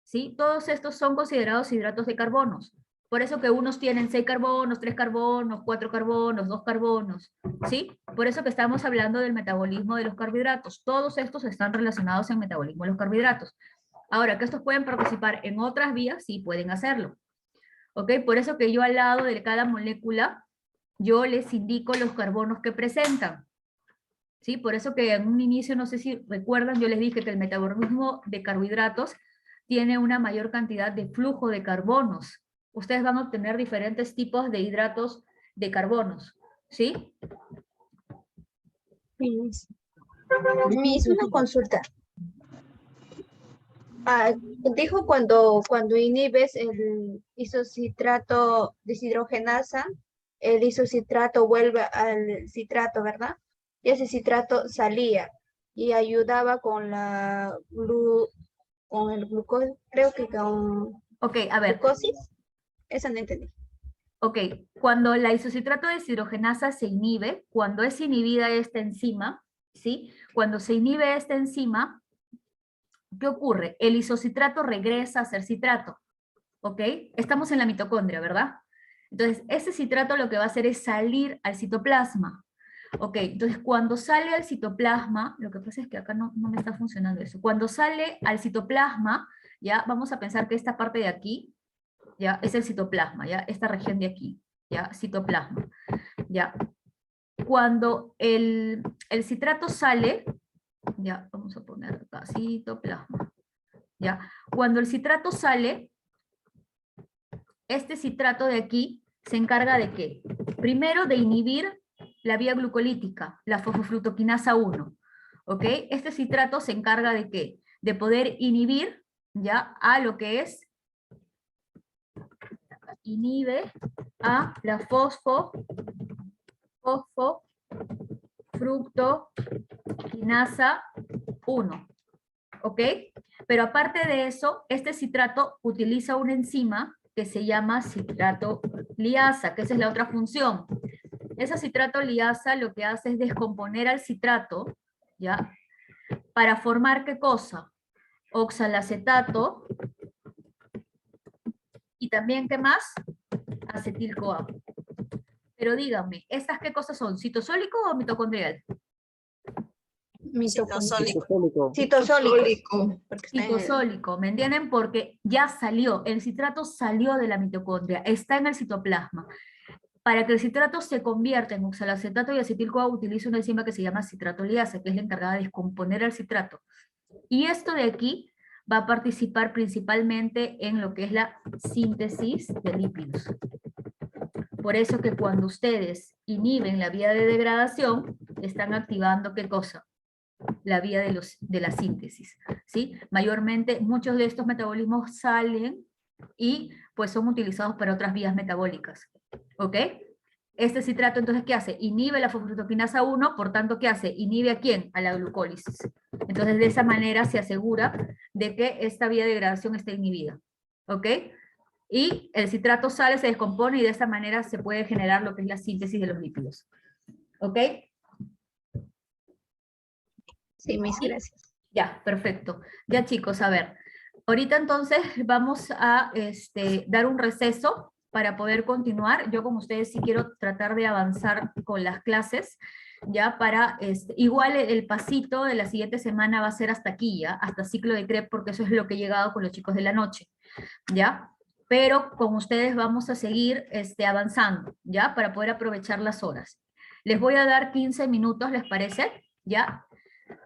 ¿Sí? Todos estos son considerados hidratos de carbonos. Por eso que unos tienen 6 carbonos, 3 carbonos, 4 carbonos, 2 carbonos. ¿Sí? Por eso que estamos hablando del metabolismo de los carbohidratos. Todos estos están relacionados en el metabolismo de los carbohidratos. Ahora, que estos pueden participar en otras vías, sí pueden hacerlo. ¿Ok? Por eso que yo al lado de cada molécula, yo les indico los carbonos que presentan. ¿Sí? Por eso que en un inicio, no sé si recuerdan, yo les dije que el metabolismo de carbohidratos tiene una mayor cantidad de flujo de carbonos. Ustedes van a obtener diferentes tipos de hidratos de carbonos. ¿Sí? Miss. Miss, una consulta. Dijo cuando inhibes el isocitrato deshidrogenasa, el isocitrato vuelve al citrato, ¿verdad? Y ese citrato salía y ayudaba con con el glucosa, creo que con Ok, a ver. glucosis. Eso no entendí. Ok, cuando la isocitrato deshidrogenasa se inhibe, cuando es inhibida esta enzima, ¿sí? Cuando se inhibe esta enzima, ¿qué ocurre? El isocitrato regresa a ser citrato, ¿ok? Estamos en la mitocondria, ¿verdad? Entonces, ese citrato lo que va a hacer es salir al citoplasma. Ok, entonces cuando sale al citoplasma, lo que pasa es que acá no me está funcionando eso. Cuando sale al citoplasma, ya vamos a pensar que esta parte de aquí, ya es el citoplasma, ya esta región de aquí, ya citoplasma, ya. Cuando el citrato sale, ya vamos a poner acá citoplasma, ya. Cuando el citrato sale, este citrato de aquí se encarga de ¿qué? Primero de inhibir la vía glucolítica, la fosfofructoquinasa 1, ¿ok? Este citrato se encarga de ¿qué? De poder inhibir, ya, a lo que es, inhibe a la fosfofructoquinasa 1, ¿ok? Pero aparte de eso, este citrato utiliza una enzima que se llama citrato liasa, que esa es la otra función. Esa citrato liasa lo que hace es descomponer al citrato, ¿ya? Para formar ¿qué cosa? Oxalacetato y también ¿qué más? Acetil-CoA. Pero díganme, ¿estas qué cosas son? ¿Citosólico o mitocondrial? Citosólico. Porque está en el- Citosólico, ¿me entienden? Porque ya salió, el citrato salió de la mitocondria, está en el citoplasma. Para que el citrato se convierta en oxalacetato y acetil-CoA utiliza una enzima que se llama citrato liasa, que es la encargada de descomponer al citrato. Y esto de aquí va a participar principalmente en lo que es la síntesis de lípidos. Por eso que cuando ustedes inhiben la vía de degradación, están activando ¿qué cosa? La vía de la síntesis, ¿sí? Mayormente muchos de estos metabolismos salen y pues son utilizados para otras vías metabólicas, ¿ok? Este citrato entonces ¿qué hace? Inhibe la fosfofructoquinasa 1, por tanto ¿qué hace? Inhibe ¿a quién? A la glucólisis. Entonces de esa manera se asegura de que esta vía de degradación esté inhibida, ¿ok? Y el citrato sale, se descompone y de esa manera se puede generar lo que es la síntesis de los lípidos, ¿ok? Sí, Miss, gracias. Ya, perfecto. Ya chicos, a ver, ahorita entonces vamos a dar un receso para poder continuar. Yo como ustedes sí quiero tratar de avanzar con las clases, ya para, igual el pasito de la siguiente semana va a ser hasta aquí, ya, hasta ciclo de CREP, porque eso es lo que he llegado con los chicos de la noche, ya. Pero con ustedes vamos a seguir avanzando, ya, para poder aprovechar las horas. Les voy a dar 15 minutos, ¿les parece? ¿Ya?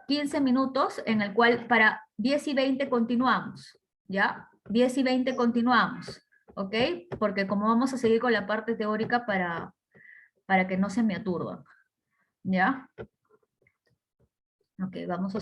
15 minutos en el cual para 10 y 20 continuamos, ¿ya? 10 y 20 continuamos, ¿ok? Porque como vamos a seguir con la parte teórica para que no se me aturdan, ¿ya? Ok, vamos a